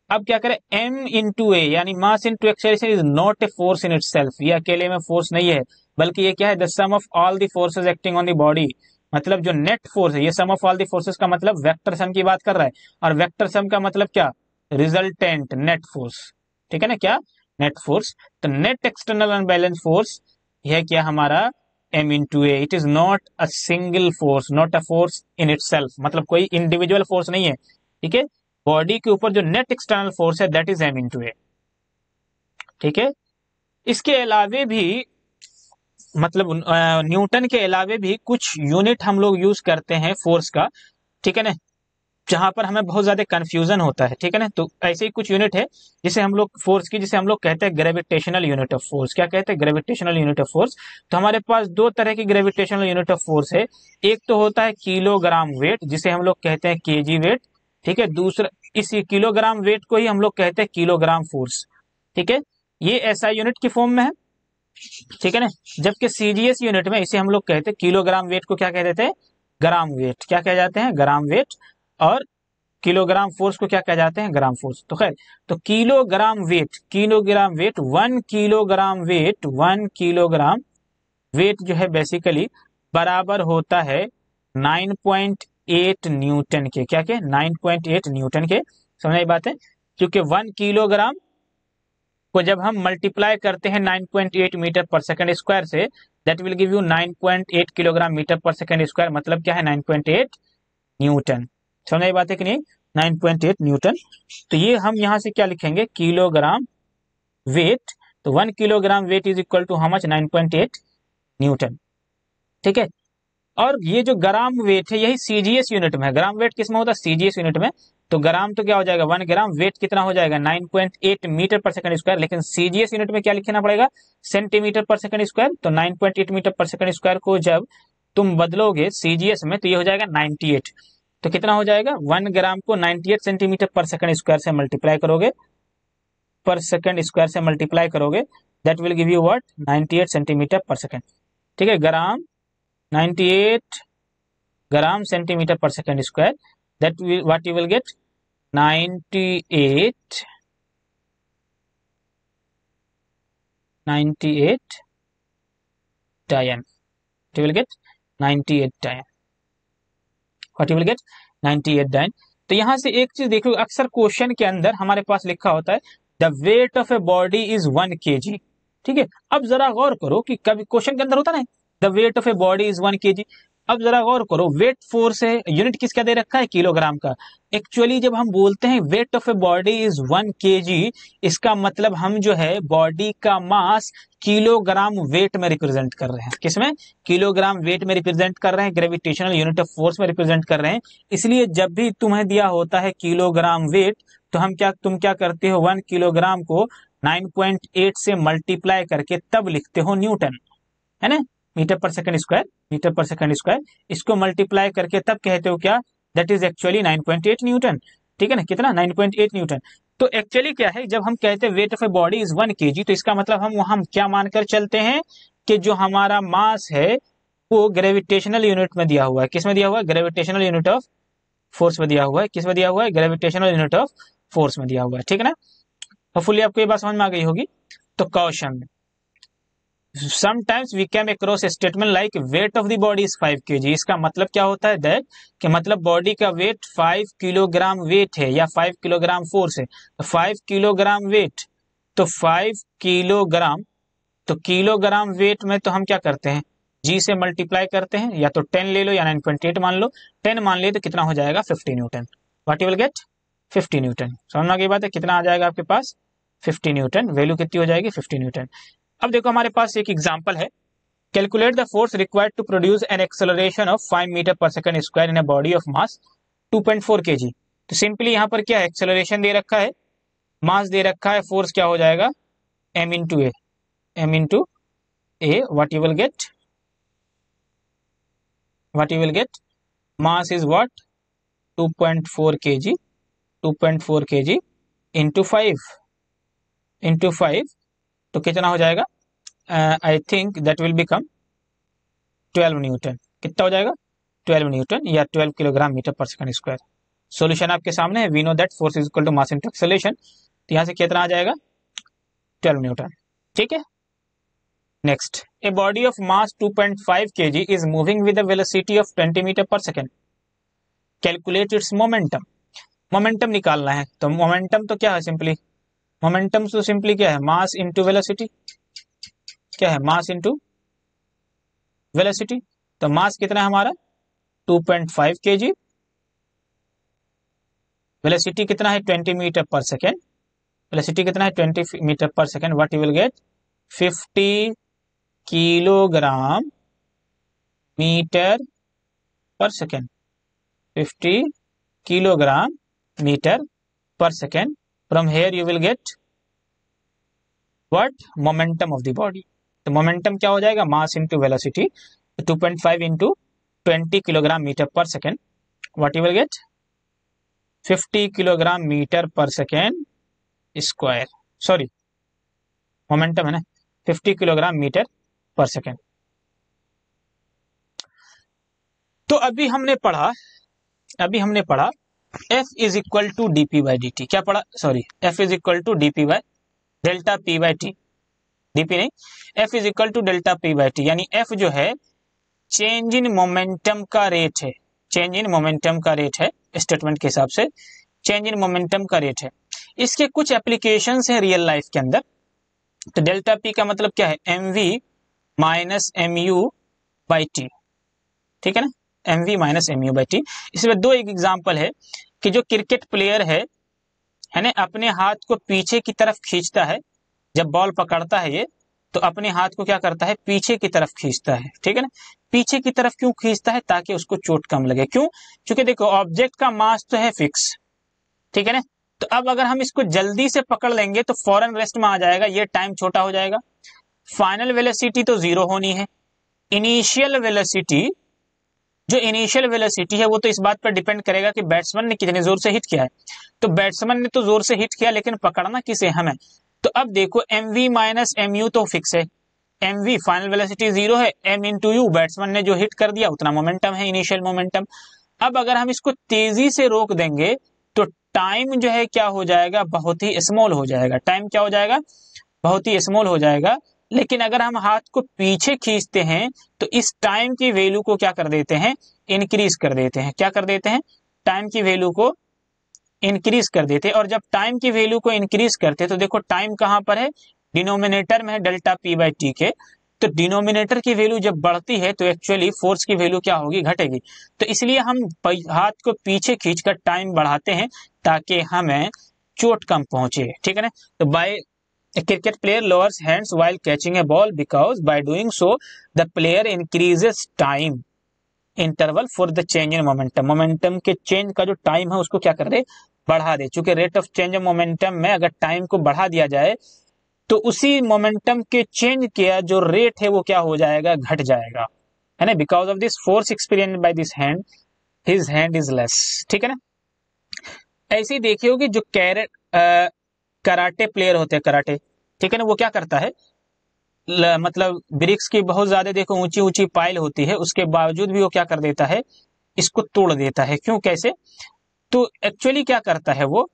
अब क्या करें, m इंटू ए यानी mass into acceleration is not a force in itself, ये अकेले में फोर्स नहीं है, बल्कि ये क्या है, the sum of all the forces acting on the body, मतलब जो नेट फोर्स है, ये sum of all the forces का मतलब वेक्टर सम की बात कर रहा है, और वेक्टर सम का मतलब क्या, रिजल्टेंट नेट फोर्स, ठीक है ना, क्या, नेट फोर्स। तो नेट एक्सटर्नल अनबैलेंस फोर्स यह क्या हमारा m into A, it is not a single force, not a force in itself, मतलब कोई इंडिविजुअल फोर्स नहीं है, ठीक है। बॉडी के ऊपर जो नेट एक्सटर्नल फोर्स है that is m into a, ठीक है। इसके अलावे भी मतलब न्यूटन के अलावे भी कुछ यूनिट हम लोग यूज करते हैं फोर्स का, ठीक है ना, जहां पर हमें बहुत ज्यादा कंफ्यूजन होता है, ठीक है ना। तो ऐसे ही कुछ यूनिट है जिसे हम लोग फोर्स की, जिसे हम लोग कहते हैं ग्रेविटेशनल यूनिट ऑफ फोर्स, क्या कहते हैं, ग्रेविटेशनल यूनिट ऑफ फोर्स। तो हमारे पास दो तरह की ग्रेविटेशनल यूनिट ऑफ फोर्स है, एक तो होता है किलोग्राम वेट, जिसे हम लोग कहते हैं केजी वेट, ठीक है। दूसरा, इसी किलोग्राम वेट को ही हम लोग कहते हैं किलोग्राम फोर्स, ठीक है। ये ऐसा यूनिट की फॉर्म में है, ठीक है ना। जबकि सीजीएस यूनिट में इसे हम लोग कहते हैं किलोग्राम वेट को क्या कह देते हैं, ग्राम वेट, क्या कह जाते हैं, ग्राम वेट, और किलोग्राम फोर्स को क्या कह जाते हैं, ग्राम फोर्स। तो खैर, तो kilogram weight, kilogram weight, 1 kilogram wait, 1 kilogram wait जो है बेसिकली बराबर होता है 9.8 न्यूटन के, क्या के, 9.8 न्यूटन के, समझ आई बात है। क्योंकि 1 किलोग्राम को जब हम मल्टीप्लाई करते हैं 9.8 मीटर पर सेकंड स्क्वायर से, that will give you 9.8 kilogram metre per second square, मतलब क्या है, 9.8 न्यूटन, समझ आई बात है कि नहीं, 9.8 न्यूटन। तो ये हम यहां से क्या लिखेंगे, किलोग्राम वेट, तो 1 kilogram weight is equal to how much, 9.8 newton, ठीक है। और ये जो ग्राम वेट है यही सीजीएस यूनिट में है, ग्राम वेट किस में होता है, सीजीएस यूनिट में। तो ग्राम तो क्या हो जाएगा 1 ग्राम, वेट कितना हो जाएगा 9.8 मीटर पर सेकंड स्क्वायर, लेकिन सीजीएस यूनिट में क्या लिखना पड़ेगा, सेंटीमीटर पर सेकंड स्क्वायर। तो 9.8 मीटर पर सेकंड स्क्वायर को जब तुम बदलोगे सीजीएस में तो ये हो जाएगा 98, तो कितना हो जाएगा, 1 ग्राम को 98 सेंटीमीटर पर सेकंड स्क्वायर से मल्टीप्लाई करोगे, पर सेकंड स्क्वायर से मल्टीप्लाई करोगे, that will give you what, 98 centimetre पर सेकंड, ठीक है। ग्राम 98 ग्राम सेंटीमीटर पर second square, that what you will gate, 98 डायन, you will get 98 डायन, what you will get 98 डायन। तो यहां से एक चीज देखो, अक्सर क्वेश्चन के अंदर हमारे पास लिखा होता है the weight of a body is 1 kg, ठीक है। अब जरा गौर करो कि कभी क्वेश्चन के अंदर होता ना the weight of a body is 1 kg, अब जरा गौर करो, वेट फोर्स है, यूनिट किसका दे रखा है, किलोग्राम का। एक्चुअली जब हम बोलते हैं weight of a body is 1 kg, इसका मतलब हम जो है बॉडी का मास किलोग्राम वेट में रिप्रेजेंट कर रहे हैं, किसमें, किलोग्राम वेट में रिप्रेजेंट कर रहे हैं, ग्रेविटेशनल यूनिट ऑफ फोर्स में रिप्रेजेंट कर रहे हैं। इसलिए जब भी तुम्हें दिया होता है किलोग्राम वेट, तो तुम क्या करते हो, 1 किलोग्राम को 9.8 से मल्टीप्लाई करके तब लिखते हो न्यूटन, है ना, metre per second square, metre per second square, इसको मल्टीप्लाई करके तब कहते हो क्या, दैट इज एक्चुअली 9.8 न्यूटन, ठीक है ना, कितना, 9.8 न्यूटन। तो एक्चुअली क्या है, जब हम कहते हैं weight of a body is 1 kg, तो इसका मतलब हम क्या मानकर चलते हैं कि जो हमारा मास है वो ग्रेविटेशनल यूनिट में दिया हुआ है, किस में दिया हुआ है, ग्रेविटेशनल यूनिट ऑफ फोर्स में दिया हुआ है, किस में दिया हुआ है, ग्रेविटेशनल यूनिट ऑफ फोर्स में दिया हुआ है, ठीक है ना। होपफुली आपको ये बात समझ में आ गई होगी। तो question, sometimes we came across a statement like weight of the body is 5 kg, इसका मतलब क्या होता है, दैट कि मतलब बॉडी का वेट 5 किलोग्राम वेट है या 5 किलोग्राम फोर्स है, तो 5 किलोग्राम वेट, तो 5 किलोग्राम, तो किलोग्राम वेट में तो हम क्या करते हैं, जी से मल्टीप्लाई करते हैं, या तो 10 ले लो या 9.8 मान लो, 10 मान ले तो कितना हो जाएगा 50 Newton, what you will get 50 Newton, समझ में आ गई बात है, कितना आ जाएगा आपके पास 50 न्यूटन, वैल्यू कितनी हो जाएगी 50 न्यूटन। अब देखो हमारे पास एक एग्जांपल है, calculate the force required to produce an acceleration of 5 metre per second square in a body of mass 2.4 kg। तो सिंपली यहां पर क्या है, एक्सेलरेशन दे रखा है, मास दे रखा है, फोर्स क्या हो जाएगा m into A, m into A, what you will get mass is what 2.4 kg, 2.4 kg into 5 तो कितना हो जाएगा, I think that will become 12 newton. कितना हो जाएगा? 12 न्यूटन या 12 kilogram metre per second square. Solution आपके सामने है। We know that force is equal to mass into acceleration, तो यहाँ से कितना आ जाएगा? 12 न्यूटन। ठीक है, next, a body of mass 2.5 kg is moving with a velocity of 20 metre per second, calculate its momentum. Momentum निकालना है, तो मोमेंटम तो क्या है? सिंपली मोमेंटम तो सिंपली क्या है? मास इंटू वेलोसिटी। क्या है? मास इंटू वेलोसिटी। तो मास कितना है हमारा? 2.5 kg, वेलोसिटी कितना है? 20 मीटर पर सेकेंड। वेलोसिटी कितना है? 20 metre per second. What you will get? 50 kilogram metre per second. 50 kilogram metre per second. From here you will get what? Momentum of the body. तो मोमेंटम क्या हो जाएगा? Mass into velocity, 2.5 into 20 kilogram metre per second. What you will get? 50 kilogram metre per second square. Sorry, momentum है ना, 50 किलोग्राम मीटर पर सेकेंड। तो अभी हमने पढ़ा F is equal to dp by dt। क्या पढ़ा? Sorry, F is equal to dp by delta p by t। dp नहीं, F is equal to delta p by t, यानी F जो है चेंज इन मोमेंटम का रेट है। चेंज इन मोमेंटम का रेट है, स्टेटमेंट के हिसाब से चेंज इन मोमेंटम का रेट है। इसके कुछ एप्लीकेशंस हैं रियल लाइफ के अंदर। तो डेल्टा p का मतलब क्या है? mv minus mu by t। ठीक है ना, mv minus mu by t। इसमें दो एक एग्जाम्पल है कि जो क्रिकेट प्लेयर है ना, अपने हाथ को पीछे की तरफ खींचता है। जब बॉल पकड़ता है ये, तो अपने हाथ को क्या करता है? पीछे की तरफ खींचता है। ठीक है ना, पीछे की तरफ क्यों खींचता है? ताकि उसको चोट कम लगे। क्यों? क्योंकि देखो ऑब्जेक्ट का मास तो है फिक्स, ठीक है ना। तो अब अगर हम इसको जल्दी से पकड़ लेंगे तो फौरन रेस्ट में आ जाएगा, ये टाइम छोटा हो जाएगा। फाइनल वेलोसिटी तो जीरो होनी है। इनिशियल वेलोसिटी, जो इनिशियल वेलोसिटी है वो तो इस बात पर डिपेंड करेगा कि बैट्समैन ने कितने जोर से हिट किया है। तो बैट्समैन ने तो जोर से हिट किया, लेकिन पकड़ना किसे? हमें। तो अब देखो mv माइनस mu तो फिक्स है। mv फाइनल वेलोसिटी जीरो है, m इंटू यू बैट्समैन ने जो हिट कर दिया उतना मोमेंटम है, इनिशियल मोमेंटम। अब अगर हम इसको तेजी से रोक देंगे तो टाइम जो है क्या हो जाएगा? बहुत ही स्मॉल हो जाएगा। टाइम क्या हो जाएगा? बहुत ही स्मॉल हो जाएगा। लेकिन अगर हम हाथ को पीछे खींचते हैं तो इस टाइम की वैल्यू को क्या कर देते हैं? इंक्रीज कर देते हैं। क्या कर देते हैं? टाइम की वैल्यू को इंक्रीज कर देते हैं। और जब टाइम की वैल्यू को इंक्रीज करते हैं तो देखो टाइम कहां पर है? डिनोमिनेटर में है, डेल्टा p बाई टी के। तो डिनोमिनेटर की वैल्यू जब बढ़ती है तो एक्चुअली फोर्स की वैल्यू क्या होगी? घटेगी। तो इसलिए हम हाथ को पीछे खींचकर टाइम बढ़ाते हैं ताकि हमें चोट कम पहुंचे। ठीक है ना। तो bye A cricket player lowers hands while catching a ball because by doing so the player increases time interval for the change in momentum। Momentum के चेंज का जो टाइम है उसको क्या कर दे? बढ़ा दे। चूंकि rate of change of momentum में अगर टाइम को बढ़ा दिया जाए तो उसी मोमेंटम के चेंज का जो रेट है वो क्या हो जाएगा? घट जाएगा, है ना। Because of this force experienced by this hand, his hand is less. ठीक है ना। ऐसे ही देखिए कि जो कराटे प्लेयर होते हैं, कराटे, ठीक है ना, वो क्या करता है? मतलब ब्रिक्स की बहुत ज्यादा देखो ऊंची ऊंची पाइल होती है, उसके बावजूद भी वो क्या कर देता है? इसको तोड़ देता है। क्यों? कैसे? तो एक्चुअली क्या करता है वो?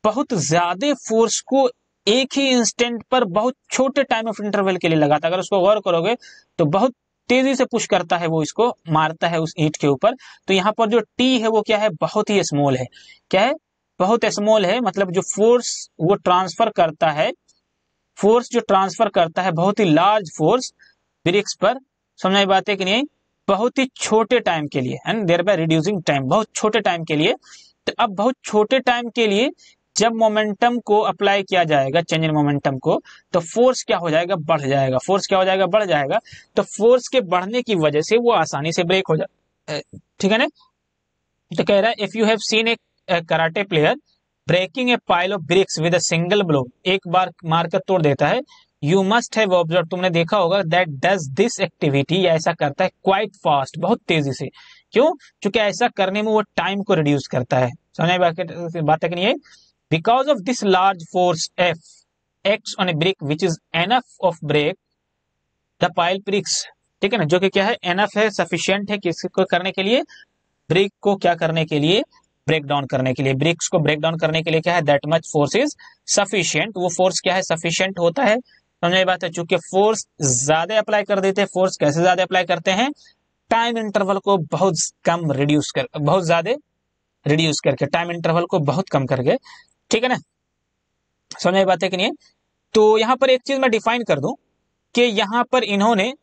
बहुत ज्यादा फोर्स को एक ही इंस्टेंट पर बहुत छोटे टाइम ऑफ इंटरवल के लिए लगाता है। अगर उसको गौर करोगे तो बहुत तेजी से पुश करता है वो, इसको मारता है उस ईंट के ऊपर। तो यहाँ पर जो टी है वो क्या है? बहुत ही स्मॉल है। क्या है? बहुत स्मॉल है। मतलब जो फोर्स वो ट्रांसफर करता है, फोर्स जो ट्रांसफर करता है, बहुत ही लार्ज फोर्स ब्रिक्स पर। समझ में बात है कि नहीं? बहुत ही छोटे टाइम के लिए, and thereby reducing time, बहुत छोटे टाइम के लिए। तो अब बहुत छोटे टाइम के लिए जब मोमेंटम को अप्लाई किया जाएगा, चेंज इन मोमेंटम को, तो फोर्स क्या हो जाएगा? बढ़ जाएगा। फोर्स क्या हो जाएगा? बढ़ जाएगा। तो फोर्स के बढ़ने की वजह से वो आसानी से ब्रेक हो जाए। ठीक है ना। तो कह रहा है if you have seen a karate player breaking a pile of bricks with a single blow, एक बार मारकर तोड़ देता है, यू मस्ट हैव ऑब्जर्व, तुमने देखा होगा, दैट डज दिस एक्टिविटी, ऐसा करता है क्वाइट फास्ट, बहुत तेजी से। क्यों? क्योंकि ऐसा करने में वो टाइम को रिड्यूस करता है। समझ बात है कि नहीं है? Because of this large force F acts on a brick which is enough of break the pile bricks ठीक है ना, जो कि क्या है, एनफ है, सफिशिएंट है किसको करने के लिए, ब्रिक को क्या करने के लिए, ब्रेक डाउन करने के लिए। ब्रिक्स को ब्रेक डाउन करने के लिए क्या है, that much force is sufficient, वो फोर्स क्या है, सफिशिएंट होता है। समझ बात है, चूंकि फोर्स ज्यादा अप्लाई कर देते हैं, फोर्स कैसे ज्यादा अप्लाई करते हैं, टाइम इंटरवल को बहुत कम रिड्यूस कर, बहुत ज्यादा रिड्यूस करके, टाइम इंटरवल को बहुत कम करके, ठीक है ना, समझ में बात है कि नहीं। तो यहां पर एक चीज मैं डिफाइन कर दूं कि यहां पर इन्होंने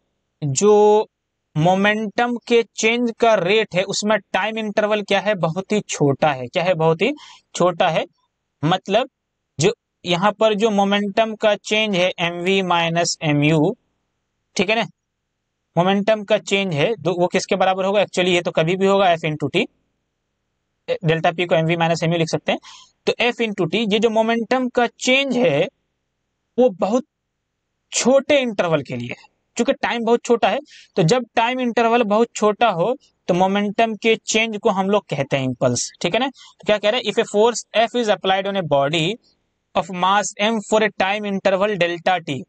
जो मोमेंटम के चेंज का रेट है उसमें टाइम इंटरवल क्या है, बहुत ही छोटा है, क्या है, बहुत ही छोटा है। मतलब जो यहां पर जो मोमेंटम का चेंज है M we minus M u, ठीक है ना, मोमेंटम का चेंज है वो किसके बराबर होगा, एक्चुअली ये तो कभी भी होगा f into t, delta p को m we minus M u लिख सकते हैं। तो एफ इंटू टी, ये जो मोमेंटम का चेंज है वो बहुत छोटे इंटरवल के लिए है, क्योंकि टाइम बहुत छोटा है। तो जब टाइम इंटरवल बहुत छोटा हो तो मोमेंटम के चेंज को हम लोग कहते हैं इंपल्स, ठीक है ना। तो क्या कह रहे हैं, if a force F is applied on a body of mass m for a time interval delta t,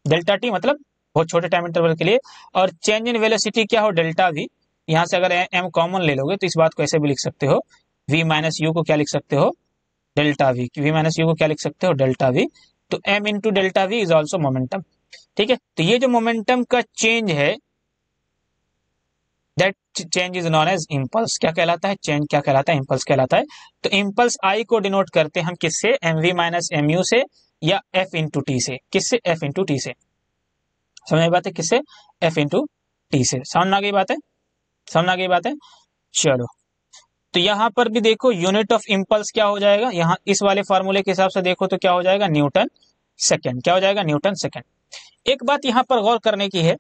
delta t मतलब बहुत छोटे टाइम इंटरवल के लिए, और चेंज इन वेलोसिटी क्या हो, डेल्टा वी। यहां से अगर एम कॉमन ले लोगे तो इस बात को ऐसे भी लिख सकते हो, वी माइनस यू को क्या लिख सकते हो, delta v, v minus u को क्या लिख सकते हो, डेल्टा वी। तो m into delta v is also momentum, ठीक है। तो ये जो मोमेंटम का चेंज है that change is known as impulse, क्या कहलाता है, चेंज क्या कहलाता है, इंपल्स कहलाता है। तो इंपल्स आई को डिनोट करते हैं हम किससे, m we minus M u से, या एफ इंटू टी से, किससे, एफ इंटू टी से। समझ में बात है, किससे, एफ इंटू टी से। समझ आ गई बात है, समझ आ गई बात है। चलो, तो यहां पर भी देखो यूनिट ऑफ इंपल्स क्या हो जाएगा, यहां इस वाले फॉर्मूले के हिसाब से देखो तो क्या हो जाएगा, न्यूटन सेकेंड, क्या हो जाएगा, न्यूटन सेकेंड। एक बात यहां पर गौर करने की है,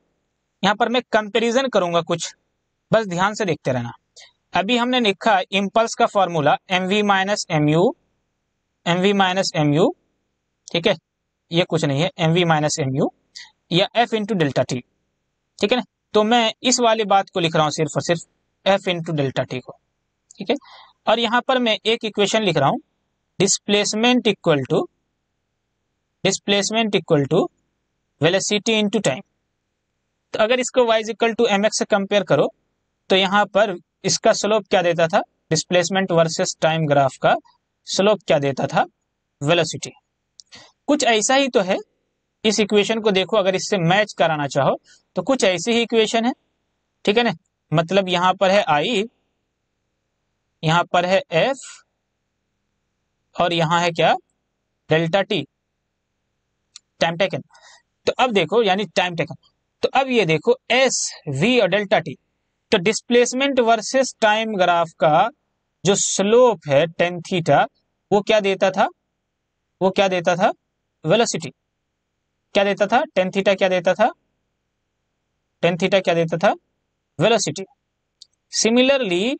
यहां पर मैं कंपैरिजन करूंगा कुछ, बस ध्यान से देखते रहना। अभी हमने लिखा इंपल्स का formula m we minus M u, m we minus M u, ठीक है, ये कुछ नहीं है, M we minus M u या एफ इंटू डेल्टा टी, ठीक है ना। तो मैं इस वाली बात को लिख रहा हूं सिर्फ और सिर्फ एफ इंटू डेल्टा टी को, ठीक है। और यहां पर मैं एक इक्वेशन लिख रहा हूं, displacement equal to, displacement equal to velocity into time. तो अगर इसको y equal to m x से कंपेयर करो तो यहां पर इसका स्लोप क्या देता था, डिस्प्लेसमेंट वर्सेस टाइम ग्राफ का स्लोप क्या देता था, वेलोसिटी। कुछ ऐसा ही तो है, इस इक्वेशन को देखो, अगर इससे मैच कराना चाहो तो कुछ ऐसी ही इक्वेशन है, ठीक है ना। मतलब यहां पर है आई, यहां पर है एफ, और यहां है क्या, डेल्टा टी, टाइम टेकन। तो अब देखो, यानी टाइम टेकन, तो अब ये देखो एस वी और डेल्टा टी, तो डिस्प्लेसमेंट वर्सेस टाइम ग्राफ का जो स्लोप है टेन थीटा, वो क्या देता था, वो क्या देता था, वेलोसिटी। क्या देता था, टेन थीटा क्या देता था, टेन थीटा क्या देता था, वेलोसिटी। सिमिलरली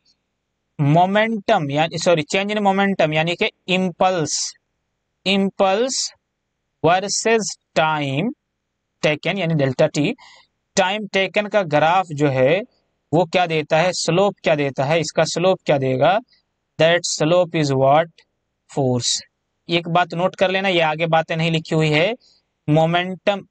मोमेंटम यानी सॉरी चेंज इन मोमेंटम यानी कि impulse, impulse versus time taken यानी डेल्टा टी, टाइम टेकन का ग्राफ जो है वो क्या देता है, स्लोप क्या देता है, इसका स्लोप क्या देगा, that slope is what, force. एक बात नोट कर लेना, ये आगे बातें नहीं लिखी हुई है, मोमेंटम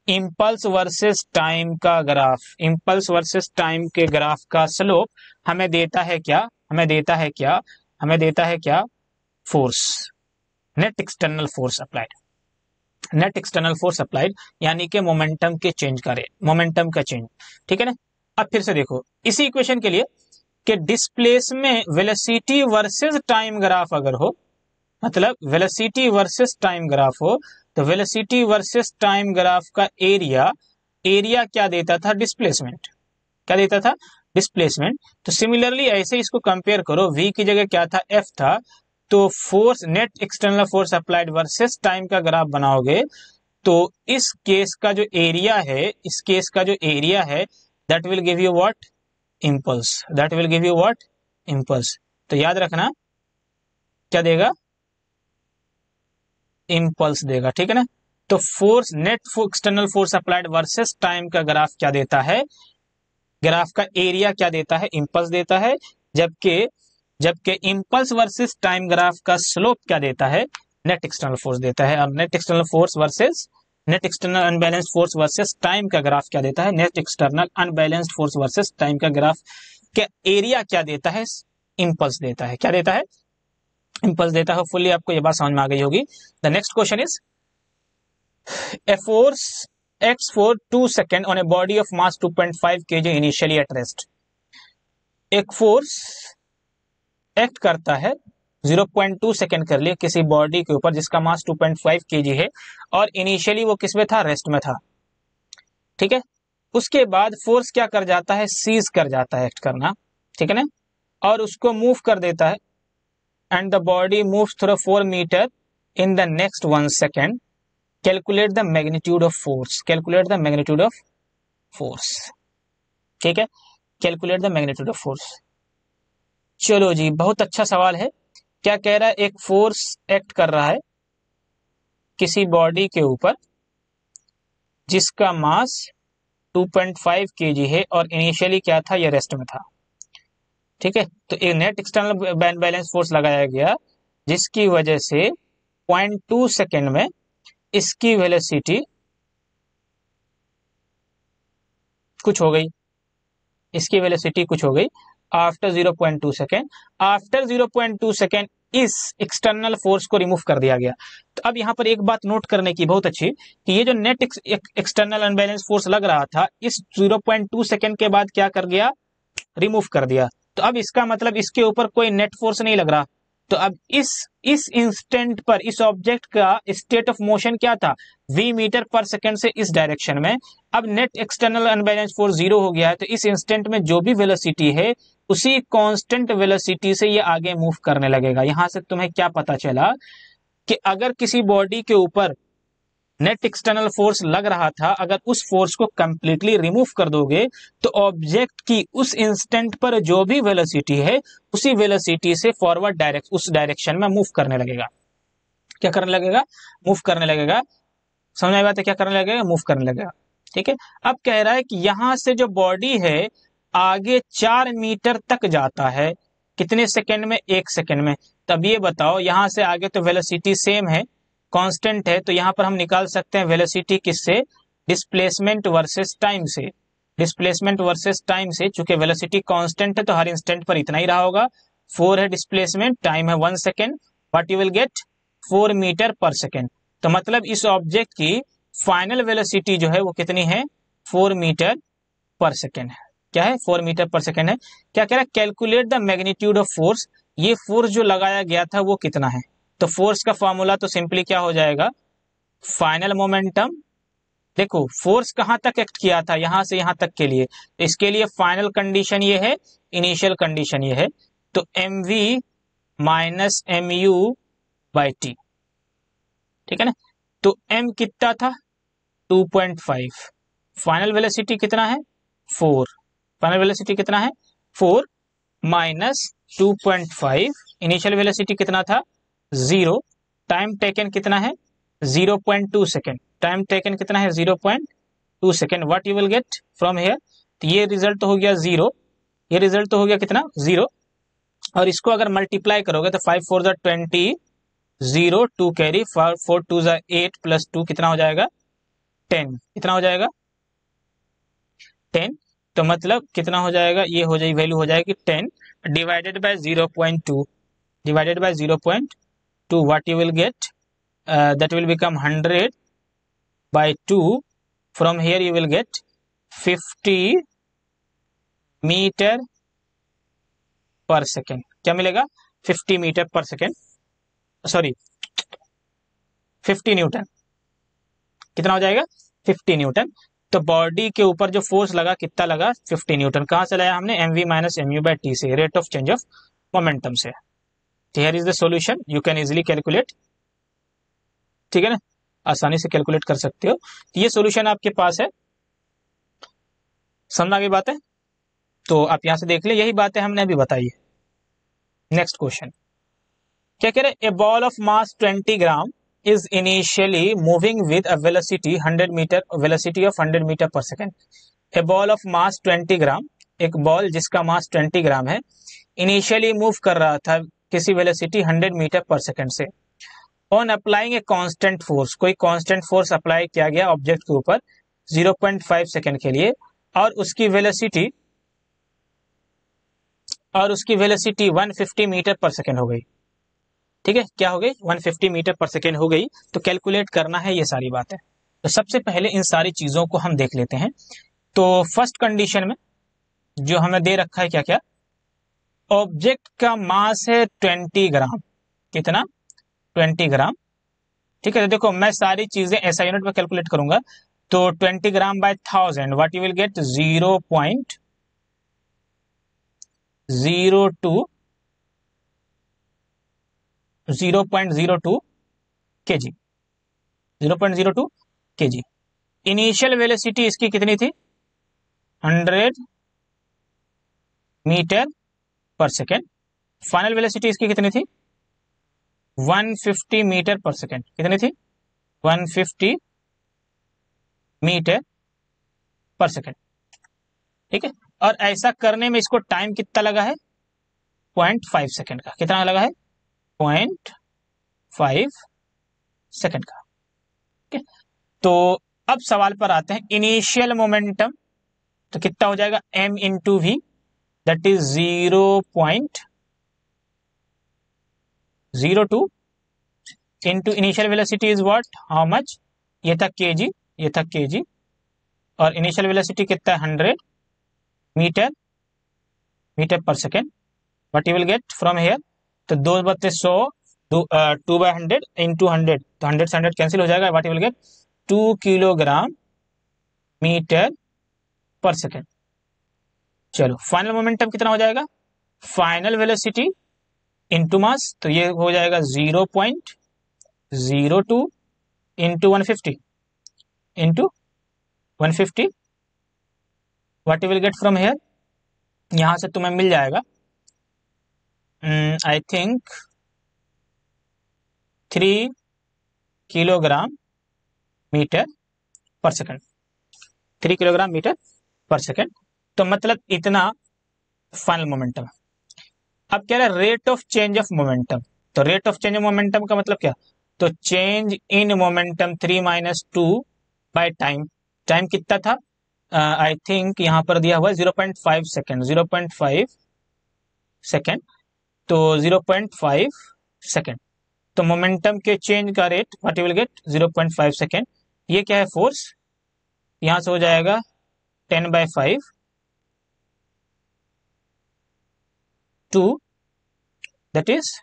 इंपल्स वर्सेस टाइम का ग्राफ, इंपल्स वर्सेस टाइम के ग्राफ का स्लोप हमें देता है क्या, हमें देता है क्या, हमें देता है क्या, force, net external force applied, net external force applied यानी कि मोमेंटम के चेंज का रेट, मोमेंटम का चेंज, ठीक है ना। अब फिर से देखो इसी इक्वेशन के लिए कि displacement velocity versus time graph अगर हो, मतलब वेलोसिटी वर्सेस टाइम ग्राफ हो, तो वेलोसिटी वर्सेस टाइम ग्राफ का एरिया, एरिया क्या देता था, डिस्प्लेसमेंट, क्या देता था, डिस्प्लेसमेंट। तो सिमिलरली ऐसे इसको कंपेयर करो, v की जगह क्या था, f था, तो force net external force applied versus time का ग्राफ बनाओगे तो इस केस का जो एरिया है, इस केस का जो एरिया है that will give you what, impulse, that will give you what, impulse. तो याद रखना क्या देगा, इंपल्स देगा, ठीक है ना। तो force net external force applied versus time का ग्राफ क्या देता है, ग्राफ का एरिया क्या देता है, इंपल्स देता है, जबकि जबकि इंपल्स वर्सेस टाइम ग्राफ का स्लोप क्या देता है, नेट एक्सटर्नल फोर्स देता है। और net external force versus net external unbalanced force versus time का ग्राफ क्या देता है, net external unbalanced force versus time का ग्राफ क्या एरिया क्या देता है, इंपल्स देता है, क्या देता है, इंपल्स देता है। होपफुली आपको ये बात समझ में आ गई होगी। The next question is a force act for 2 second on a body of mass 2.5 kg initially at rest. एक फोर्स एक्ट करता है 0.2 सेकेंड कर लिए किसी बॉडी के ऊपर जिसका मास 2.5 kg है और इनिशियली वो किस में था, रेस्ट में था, ठीक है। उसके बाद फोर्स क्या कर जाता है, सीज कर जाता है एक्ट करना, ठीक है ना, और उसको मूव कर देता है and the body moves through 4 metre in the next 1 second. Calculate the magnitude of force, calculate the magnitude of force, ठीक है, calculate the magnitude of force. चलो जी, बहुत अच्छा सवाल है। क्या कह रहा है, एक फोर्स एक्ट कर रहा है किसी बॉडी के ऊपर जिसका मास 2.5 kg है और इनिशियली क्या था, ये रेस्ट में था, ठीक है। तो एक नेट एक्सटर्नल बैलेंस फोर्स लगाया गया जिसकी वजह से 0.2 सेकेंड में इसकी वेलोसिटी कुछ हो गई, इसकी वेलोसिटी कुछ हो गई आफ्टर 0.2 सेकेंड। आफ्टर 0.2 सेकेंड इस एक्सटर्नल फोर्स को रिमूव कर दिया गया। तो अब यहां पर एक बात नोट करने की बहुत अच्छी कि ये जो नेट एक्सटर्नल अनबैलेंस फोर्स लग रहा था इस 0.2 सेकेंड के बाद क्या कर गया, रिमूव कर दिया। तो अब इसका मतलब इसके ऊपर कोई नेट फोर्स नहीं लग रहा। तो अब इस इंस्टेंट पर इस ऑब्जेक्ट का स्टेट ऑफ मोशन क्या था, v मीटर पर सेकेंड से इस डायरेक्शन में। अब नेट एक्सटर्नल अनबैलेंस फोर्स 0 हो गया है, तो इस इंस्टेंट में जो भी वेलोसिटी है उसी कांस्टेंट वेलोसिटी से ये आगे मूव करने लगेगा। यहां से तुम्हें क्या पता चला कि अगर किसी बॉडी के ऊपर नेट एक्सटर्नल फोर्स लग रहा था, अगर उस फोर्स को कंप्लीटली रिमूव कर दोगे तो ऑब्जेक्ट की उस इंस्टेंट पर जो भी वेलोसिटी है उसी वेलोसिटी से फॉरवर्ड उस डायरेक्शन में मूव करने लगेगा। क्या करने लगेगा, मूव करने लगेगा। समझ में आई बात है, क्या करने लगेगा, मूव करने लगेगा, ठीक है। अब कह रहा है कि यहां से जो बॉडी है आगे 4 मीटर तक जाता है, कितने सेकेंड में, 1 सेकेंड में। तब ये बताओ, यहां से आगे तो वेलोसिटी सेम है, कांस्टेंट है, तो यहां पर हम निकाल सकते हैं वेलोसिटी किससे, डिस्प्लेसमेंट वर्सेस टाइम से। डिस्प्लेसमेंट वर्सेस टाइम से, चूंकि वेलोसिटी कांस्टेंट है तो हर इंस्टेंट पर इतना ही रहा होगा। 4 है डिस्प्लेसमेंट, टाइम है 1 second, what you will get 4 metre per second. तो मतलब इस ऑब्जेक्ट की फाइनल वेलोसिटी जो है वो कितनी है, 4 मीटर पर सेकेंड है। क्या है, 4 मीटर पर सेकेंड है। क्या कह रहा है, calculate the magnitude of force. ये फोर्स जो लगाया गया था वो कितना है। तो फोर्स का फॉर्मूला तो सिंपली क्या हो जाएगा, फाइनल मोमेंटम। देखो फोर्स कहां तक एक्ट किया था, यहां से यहां तक के लिए, तो इसके लिए फाइनल कंडीशन ये है, इनिशियल कंडीशन ये है, तो mv minus mu by T, ठीक है ना। तो m कितना था, 2.5, फाइनल वेलोसिटी कितना है, 4, फाइनल वेलोसिटी कितना है, 4 माइनस 2.5, इनिशियल वेलोसिटी कितना था, 0, टाइम टेकन कितना है, 0.2 सेकेंड, टाइम टेकन कितना है, 0.2 second. What you will get from here, तो ये रिजल्ट तो हो गया 0, ये रिजल्ट तो हो गया कितना, 0, और इसको अगर मल्टीप्लाई करोगे तो 5 4 20, 0 2 कैरी, 4 2 8 प्लस 2 कितना हो जाएगा, 10, कितना हो जाएगा, 10। तो मतलब कितना हो जाएगा, ये हो जाएगी वैल्यू हो जाएगी 10 divided by 0.2, divided by 0.2, what you will gate, that will become 100 by 2, from here you will get 50 metre per second. क्या मिलेगा, 50 metre per second, sorry 50 Newton, कितना हो जाएगा, 50 न्यूटन। तो बॉडी के ऊपर जो फोर्स लगा कितना लगा, 50 न्यूटन। कहां से लाया हमने, mv minus mu by t से, rate of change of momentum से। Here is the solution, you can easily calculate, ठीक है ना, आसानी से कैलकुलेट कर सकते हो। तो ये सॉल्यूशन आपके पास है, समझ आ गई बात है। तो आप यहां से देख ले, यही बातें हमने अभी बताई है। नेक्स्ट क्वेश्चन क्या कह रहे, a ball of mass 20 gram is initially moving with a velocity 100 metre, velocity of 100 metre per second. A ball of mass 20 gram, एक बॉल जिसका मास 20 ग्राम है, इनिशियली मूव कर रहा था किसी वेलोसिटी 100 मीटर पर सेकेंड से। On applying a constant force, कोई कांस्टेंट फोर्स अप्लाई किया गया ऑब्जेक्ट के ऊपर 0.5 सेकेंड के लिए, और उसकी वेलोसिटी 150 मीटर पर सेकेंड हो गई। ठीक है, क्या हो गई? 150 मीटर पर सेकेंड हो गई। तो कैलकुलेट करना है ये सारी बातें। तो सबसे पहले इन सारी चीजों को हम देख लेते हैं। तो फर्स्ट कंडीशन में जो हमें दे रखा है क्या क्या, ऑब्जेक्ट का मास है 20 ग्राम। कितना? 20 ग्राम। ठीक है, तो देखो मैं सारी चीजें ऐसा यूनिट में कैलकुलेट करूंगा। तो 20 ग्राम bye 1000, what you will gate? 0.02 kg, 0.02 kg। Initial velocity इसकी कितनी थी? 100 metre per second. Final velocity इसकी कितनी थी? 150 मीटर पर सेकेंड। कितनी थी? 150 मीटर पर सेकेंड। ठीक है, और ऐसा करने में इसको टाइम कितना लगा है? 0.5 सेकेंड का। कितना लगा है? 0.5 सेकेंड का। ठीक है, तो अब सवाल पर आते हैं। इनिशियल मोमेंटम तो कितना हो जाएगा? m into v, that is 0.02 into initial velocity is what? How much? ये था kg, ये था kg, और इनिशियल वेलोसिटी कितना है? 100 metre per second. What you will get from hair? तो 2/100, 2/100 इंटू 100, तो 100 से 100 कैंसिल हो जाएगा। What you will get? 2 kilogram metre per second. चलो, फाइनल मोमेंटम कितना हो जाएगा? फाइनल वेलोसिटी इंटू मास, तो ये हो जाएगा 0.02 into 150 into 150। What you will get from here? यहां से तुम्हें मिल जाएगा I think 3 kilogram metre per second. 3 kilogram metre per second. तो मतलब इतना फाइनल मोमेंटम। अब क्या है? Rate of change of momentum. तो rate of change of momentum का मतलब क्या? तो change in momentum 3 - 2 by time. Time कितना था? आई थिंक यहां पर दिया हुआ है 0.5 सेकेंड। 0.5 सेकेंड, तो 0.5 सेकेंड। तो मोमेंटम के चेंज का rate what you will get? 0.5 second. ये क्या है? फोर्स। यहां से हो जाएगा 10/5 two, that is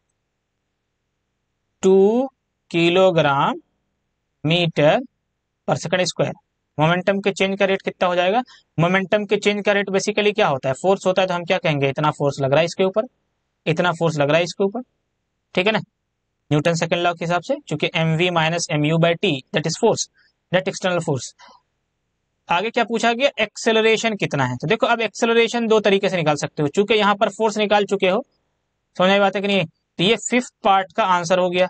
2 kilogram metre per second square. Momentum के चेंज का रेट कितना हो जाएगा? मोमेंटम के चेंज का रेट बेसिकली क्या होता है? फोर्स होता है, तो हम क्या कहेंगे? इतना फोर्स लग रहा है इसके ऊपर, इतना फोर्स लग रहा है इसके ऊपर। ठीक है ना, न्यूटन सेकंड लॉ के हिसाब से, क्योंकि mv minus mu by T, that is force, that external force. आगे क्या पूछा गया? एक्सेलरेशन कितना है। तो देखो, अब एक्सेलरेशन दो तरीके से निकाल सकते हो। चूंकि यहां पर फोर्स निकाल चुके हो, समझ में बात है कि नहीं? तो ये फिफ्थ पार्ट का आंसर हो गया।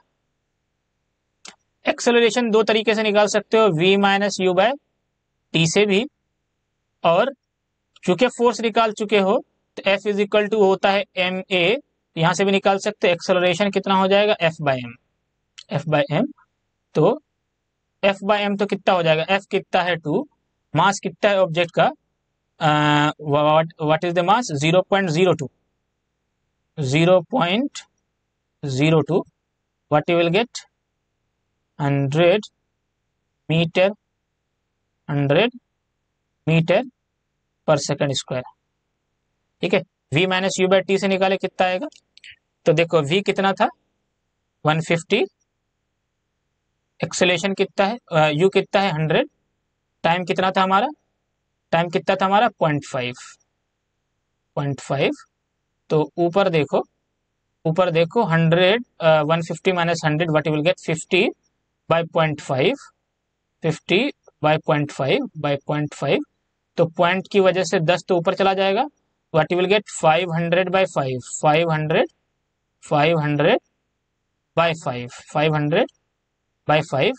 एक्सेलरेशन दो तरीके से निकाल सकते हो, v minus u by t से भी, और चूंकि फोर्स निकाल चुके हो तो F इज इक्वल टू होता है ma, यहां से भी निकाल सकते हो। एक्सेलरेशन कितना हो जाएगा? F/m। तो F/m तो कितना हो जाएगा? F कितना है? 2। मास कितना है ऑब्जेक्ट का? What is the mass? 0.02, 0.02। What you will get? 100 metre, 100 metre per second square. ठीक है, v minus you by t से निकाले कितना आएगा? तो देखो, v कितना था? 150, एक्सेलेरेशन कितना है? u कितना है? 100, टाइम कितना था हमारा? टाइम कितना था हमारा? 0.5। तो ऊपर देखो, ऊपर देखो, 100, 150 minus 100, what you will gate? 50/0.5, 50/0.5 तो पॉइंट की वजह से 10 तो ऊपर चला जाएगा। What you will get? 500/5, 500, 500/5, 500/5।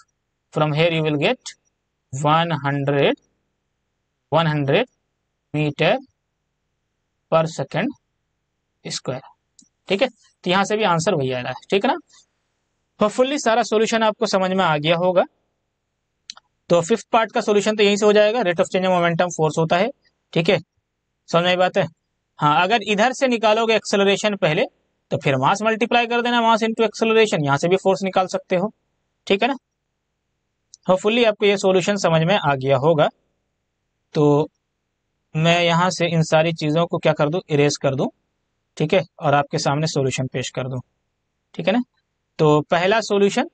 From here you will get 100 metre per second square. ठीक है, तो यहां से भी आंसर वही आ रहा है। ठीक है ना? होपफुली सारा सॉल्यूशन आपको समझ में आ गया होगा। तो फिफ्थ पार्ट का सॉल्यूशन तो यहीं से हो जाएगा, rate of change of momentum force होता है, ठीक है, समझ में बात है। हाँ, अगर इधर से निकालोगे एक्सेलरेशन पहले तो फिर मास मल्टीप्लाई कर देना, मास इंटू एक्सेलरेशन, यहाँ से भी फोर्स निकाल सकते हो, ठीक है ना। होपफुली आपको ये सॉल्यूशन समझ में आ गया होगा। तो मैं यहाँ से इन सारी चीज़ों को क्या कर दूँ, इरेज कर दूँ, ठीक है, और आपके सामने सॉल्यूशन पेश कर दूँ, ठीक है ना। तो पहला सॉल्यूशन,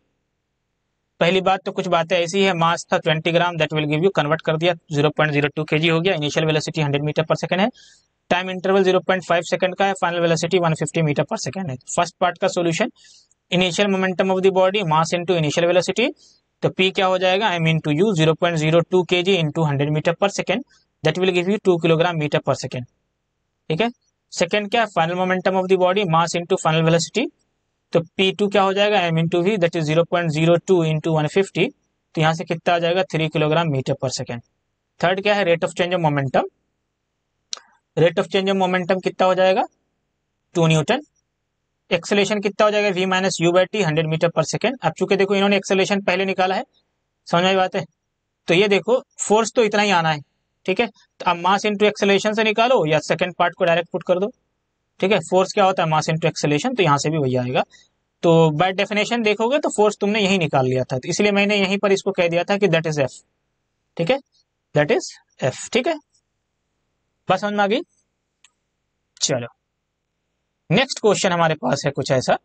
पहली बात तो कुछ बातें ऐसी है, मास था 20 gram, that will give you, convert कर दिया 0.02 kg हो गया, initial velocity 100 metre per second है, टाइम इंटरवल 0.5 सेकंड का है, final velocity 150 metre per second है। फर्स्ट पार्ट का solution, initial momentum of the body, mass into initial velocity, तो P क्या हो जाएगा, I mean to you 0.02 kg into 100 metre per second, that will give you 2 kilogram metre per second, ठीक है। सेकंड क्या है, final momentum of the body, mass into final velocity, तो P2 क्या हो जाएगा, M into V, that is 0.02 into 150, तो यहाँ से कितना आ जाएगा, 3 kilogram metre per second. Third क्या है, rate of change of momentum, rate of change of momentum कितना हो जाएगा, 2 न्यूटन। एक्सेलेरेशन कितना हो जाएगा, V minus you by t, 100 metre per second. अब चूंकि देखो इन्होंने एक्सेलेरेशन पहले निकाला है, समझ में बात है, तो ये देखो फोर्स तो इतना ही आना है, ठीक है। तो अब मास इंटू एक्सेलेरेशन से निकालो या सेकंड पार्ट को डायरेक्ट पुट कर दो, ठीक है। फोर्स क्या होता है, मास इंटू एक्सेलेरेशन, तो यहाँ से भी वही आएगा। तो बाय डेफिनेशन देखोगे तो फोर्स तुमने यही निकाल लिया था, तो इसलिए मैंने यहीं पर इसको कह दिया था कि दैट इज एफ, ठीक है, दैट इज एफ, ठीक है, बस समझ में आ गई। चलो नेक्स्ट क्वेश्चन हमारे पास है कुछ ऐसा,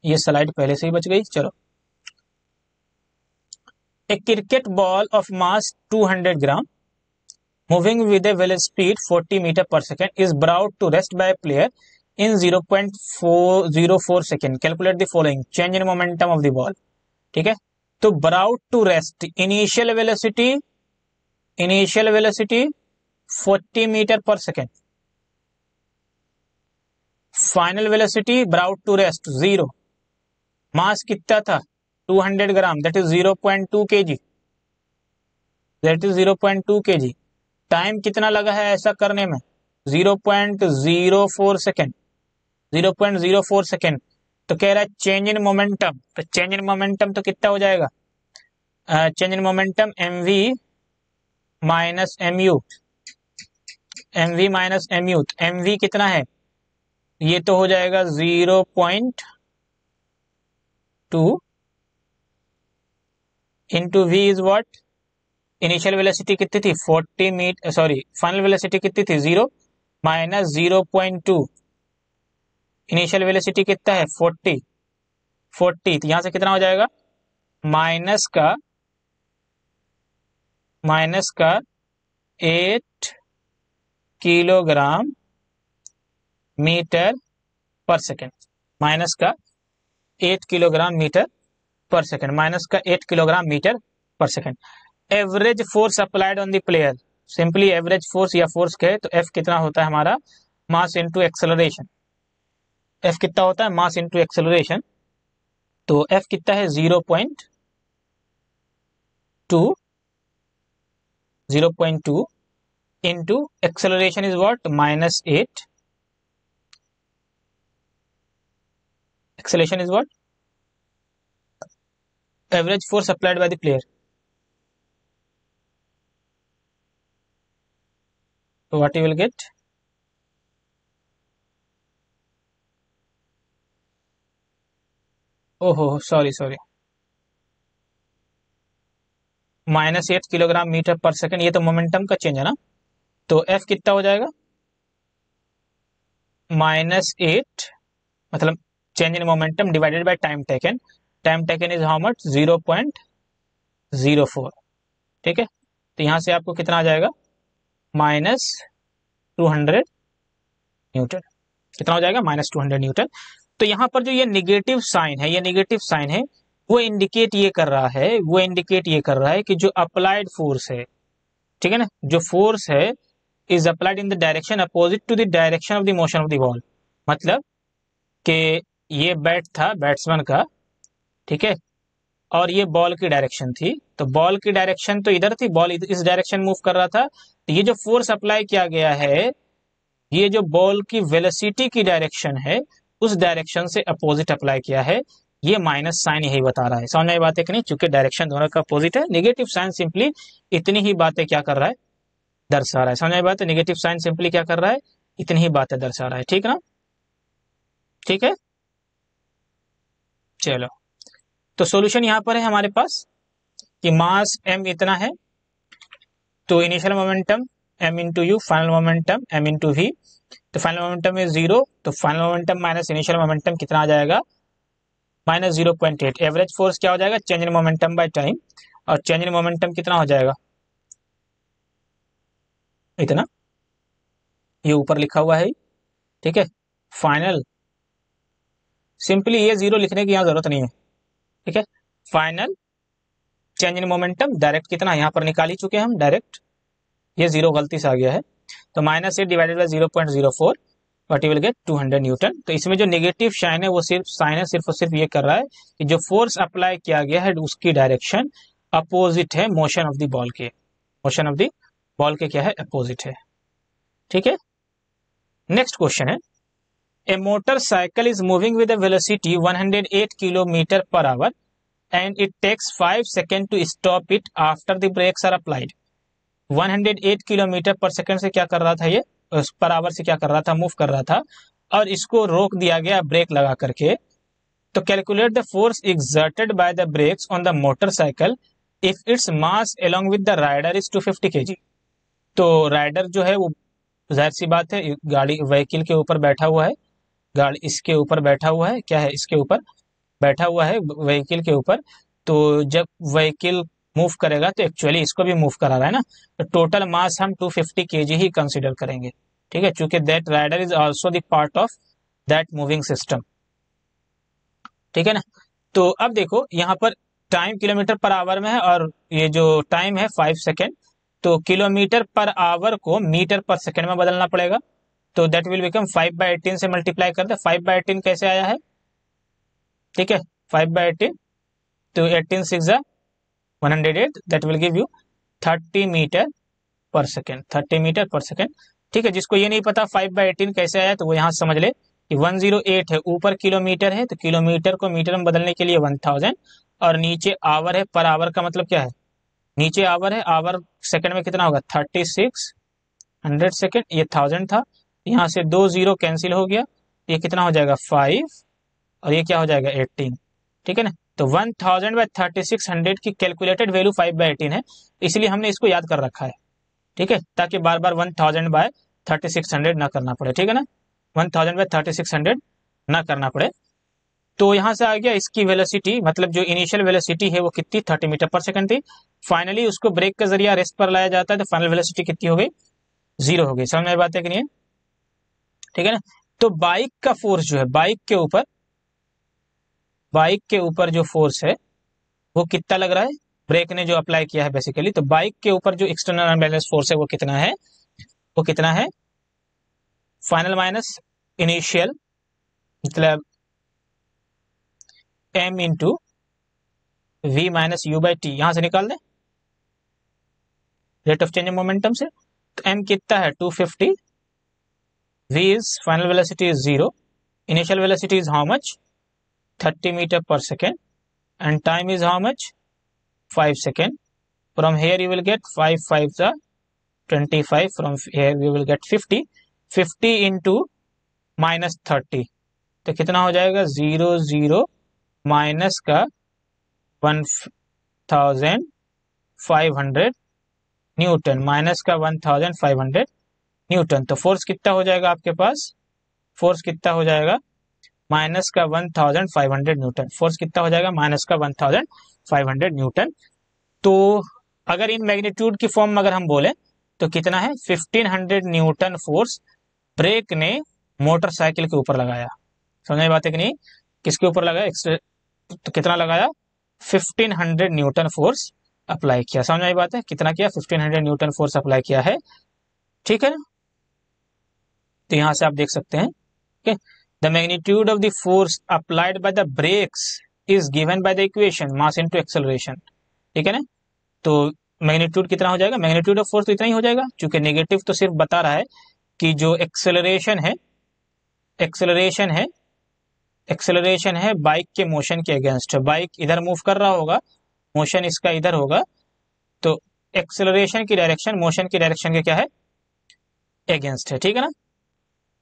ये स्लाइड पहले से ही बच गई, चलो। A cricket ball of mass 200 gram moving with a velocity speed 40 meter per second is brought to rest by a player in 0.404 second. Calculate the following: change in momentum of the ball, ठीक है। तो brought to rest, initial velocity 40 metre per second, final velocity brought to rest 0, mass कितना था 200 gram, that is 0.2 kg, that is 0.2 kg। Time कितना लगा है ऐसा करने में, 0.04 सेकेंड, 0.04 सेकेंड। तो कह रहा है चेंज इन मोमेंटम, तो चेंज इन मोमेंटम तो कितना हो जाएगा, change in momentum mv minus mu, mv minus mu, mv कितना है, ये तो हो जाएगा 0.2 into v is what, initial velocity कितनी थी 40 मीटर, सॉरी फाइनल वेलोसिटी कितनी थी 0, माइनस 0.2, इनिशियल वेलोसिटी कितना है 40, तो यहां से कितना हो जाएगा, माइनस का 8 kilogram metre per second, minus का 8 kilogram metre per second, minus का 8 kilogram metre per second. Average force applied on the player, simply average force या फोर्स कहे तो एफ कितना होता है हमारा, मास इनटू एक्सेलरेशन, एफ कितना होता है, मास इनटू एक्सेलरेशन, तो एफ कितना है 0.2 into acceleration is what, minus 8, acceleration is what, average force applied by the player, so what you will get, ओहो sorry minus 8 kilogram metre per second, ये तो मोमेंटम का चेंज है ना, तो एफ कितना हो जाएगा, माइनस 8, मतलब change in momentum divided by time taken, time taken is how much 0.04, ठीक है। तो यहां से आपको कितना आ जाएगा, माइनस 200 न्यूटन, कितना हो जाएगा, माइनस 200 न्यूटन। तो यहाँ पर जो ये निगेटिव साइन है, ये निगेटिव साइन है, वो इंडिकेट ये कर रहा है कि जो अप्लाइड फोर्स है, ठीक है ना, जो फोर्स है is applied in the direction opposite to the direction of the motion of the ball, मतलब कि ये बैट था बैट्समैन का, ठीक है, और ये बॉल की डायरेक्शन थी, तो बॉल की डायरेक्शन तो इधर थी, बॉल इस डायरेक्शन मूव कर रहा था, तो ये जो फोर्स अप्लाई किया गया है, ये जो बॉल की वेलोसिटी की डायरेक्शन है उस डायरेक्शन से अपोजिट अप्लाई किया है, ये माइनस साइन यही बता रहा है। समझ में बात है कि नहीं, चूंकि डायरेक्शन दोनों का अपोजिट है। नेगेटिव साइन सिंपली इतनी ही बातें क्या कर रहा है, दर्शा रहा है। समझ में बात है, नेगेटिव साइन सिंपली क्या कर रहा है, इतनी ही बातें दर्शा रहा है। ठीक ना, ठीक है। चलो, तो सॉल्यूशन यहां पर है हमारे पास कि मास m इतना है, तो initial momentum m into u, final momentum m into v. तो फाइनल मोमेंटम इज 0, तो final momentum minus initial momentum कितना आ जाएगा, माइनस 0.8। एवरेज फोर्स क्या हो जाएगा, change in momentum by time, और चेंज इन मोमेंटम कितना हो जाएगा, इतना, ये ऊपर लिखा हुआ है। ठीक है, फाइनल, सिंपली ये 0 लिखने की यहाँ जरूरत नहीं है। ठीक है, final change in momentum direct कितना यहाँ पर निकाल ही चुके हैं हम डायरेक्ट, ये 0 गलती से आ गया है, तो minus 8 divided by 0.04, what you will gate 200 Newton. तो इसमें जो नेगेटिव साइन है वो सिर्फ साइन है, सिर्फ और सिर्फ ये कर रहा है कि जो फोर्स अप्लाई किया गया है उसकी डायरेक्शन अपोजिट है मोशन ऑफ द बॉल के, मोशन ऑफ द बॉल के क्या है, अपोजिट है। ठीक है, नेक्स्ट क्वेश्चन है, a motorcycle is moving with a velocity 108 kilometre per hour and it takes 5 seconds to stop it after the brakes are applied। 108 kilometre पर सेकंड से क्या कर रहा था, ये पर आवर से क्या कर रहा था, मूव कर रहा था, और इसको रोक दिया गया ब्रेक लगा करके। तो calculate the force exerted by the brakes on the motorcycle if it's mass along with the rider is 250 kg। तो राइडर जो है वो जाहिर सी बात है गाड़ी व्हीकल के ऊपर बैठा हुआ है, गाड़ी इसके ऊपर बैठा हुआ है, क्या है, इसके ऊपर बैठा हुआ है व्हीकल के ऊपर। तो जब व्हीकल मूव करेगा तो एक्चुअली इसको भी मूव करा रहा है ना, तो टोटल मास हम 250 kg ही कंसीडर करेंगे। ठीक है, चूंकि that rider is also the part of that moving system. ठीक है ना, तो अब देखो यहाँ पर टाइम किलोमीटर पर आवर में है और ये जो टाइम है 5 सेकेंड, तो किलोमीटर पर आवर को मीटर पर सेकेंड में बदलना पड़ेगा। तो दैट विल बिकम 5/18 से मल्टीप्लाई कर दे। 5/18 कैसे आया है, ठीक है, 5/18, तो 18 6 108, that will give you 30 metre per second, 30 metre per second. ठीक है, जिसको ये नहीं पता 5/18 कैसे आया तो वो यहाँ समझ ले कि 108 है, ऊपर किलोमीटर है, तो किलोमीटर को मीटर में बदलने के लिए 1000, और नीचे आवर है, पर आवर का मतलब क्या है, नीचे आवर है, आवर सेकंड में कितना होगा 3600 सेकंड, ये 1000 था, यहाँ से 2 0 कैंसिल हो गया, ये कितना हो जाएगा 5, और ये क्या हो जाएगा 18। ठीक है ना, तो 1000/3600 की कैलकुलेटेड वैल्यू 5/18 है, इसलिए हमने इसको याद कर रखा है। ठीक है, ताकि बार बार 1000/3600 ना करना पड़े। ठीक है ना, 1000/3600 ना करना पड़े। तो यहां से आ गया इसकी वेलोसिटी, मतलब जो इनिशियल वेलोसिटी है वो कितनी 30 मीटर पर सेकंड थी। फाइनली उसको ब्रेक का जरिया रेस्ट पर लाया जाता है, तो फाइनल वेलोसिटी कितनी हो गई, 0 हो गई। समझ में बात है कि नहीं, ठीक है ना। तो बाइक का फोर्स जो है, बाइक के ऊपर जो फोर्स है वो कितना लग रहा है, ब्रेक ने जो अप्लाई किया है बेसिकली, तो बाइक के ऊपर जो एक्सटर्नल अनबैलेंस फोर्स है वो कितना है, वो कितना है, फाइनल माइनस इनिशियल, मतलब m into v minus you by t, यहां से निकाल दें rate of change of momentum से। तो m कितना है 250, v is final velocity is 0, initial velocity is how much 30 metre per second, and time is how much 5 seconds. From here you will get 5 5s are 25, from here we will get 50 into minus 30, तो कितना हो जाएगा 0 0 माइनस का 1500 न्यूटन, माइनस का 1500 न्यूटन। तो फोर्स कितना हो जाएगा आपके पास, फोर्स कितना हो जाएगा माइनस का 1500 न्यूटन, फोर्स कितना हो जाएगा माइनस का 1500 न्यूटन। तो अगर इन मैग्नीट्यूड की फॉर्म में अगर हम बोले तो कितना है 1500 न्यूटन फोर्स ब्रेक ने मोटरसाइकिल के ऊपर लगाया। समझ में बात है कि नहीं, किसके ऊपर लगाया, तो कितना लगाया 1500 न्यूटन फोर्स अप्लाई किया। समझ में बात है, कितना किया 1500 न्यूटन फोर्स अप्लाई किया है। ठीक है ना, तो यहां से आप देख सकते हैं कि the magnitude of the force applied by the brakes is given by the equation mass into acceleration। ठीक है ना, तो मैग्नीट्यूड कितना हो जाएगा, मैग्नीट्यूड ऑफ फोर्स तो इतना ही हो जाएगा, क्योंकि नेगेटिव तो सिर्फ बता रहा है कि जो एक्सेलरेशन है एक्सेलरेशन है बाइक के मोशन के अगेंस्ट है, बाइक इधर मूव कर रहा होगा, मोशन इसका इधर होगा, तो एक्सेलरेशन की डायरेक्शन मोशन की डायरेक्शन के क्या है, अगेंस्ट है, ठीक है ना।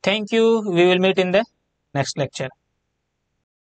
Thank you, we will meet in the next lecture.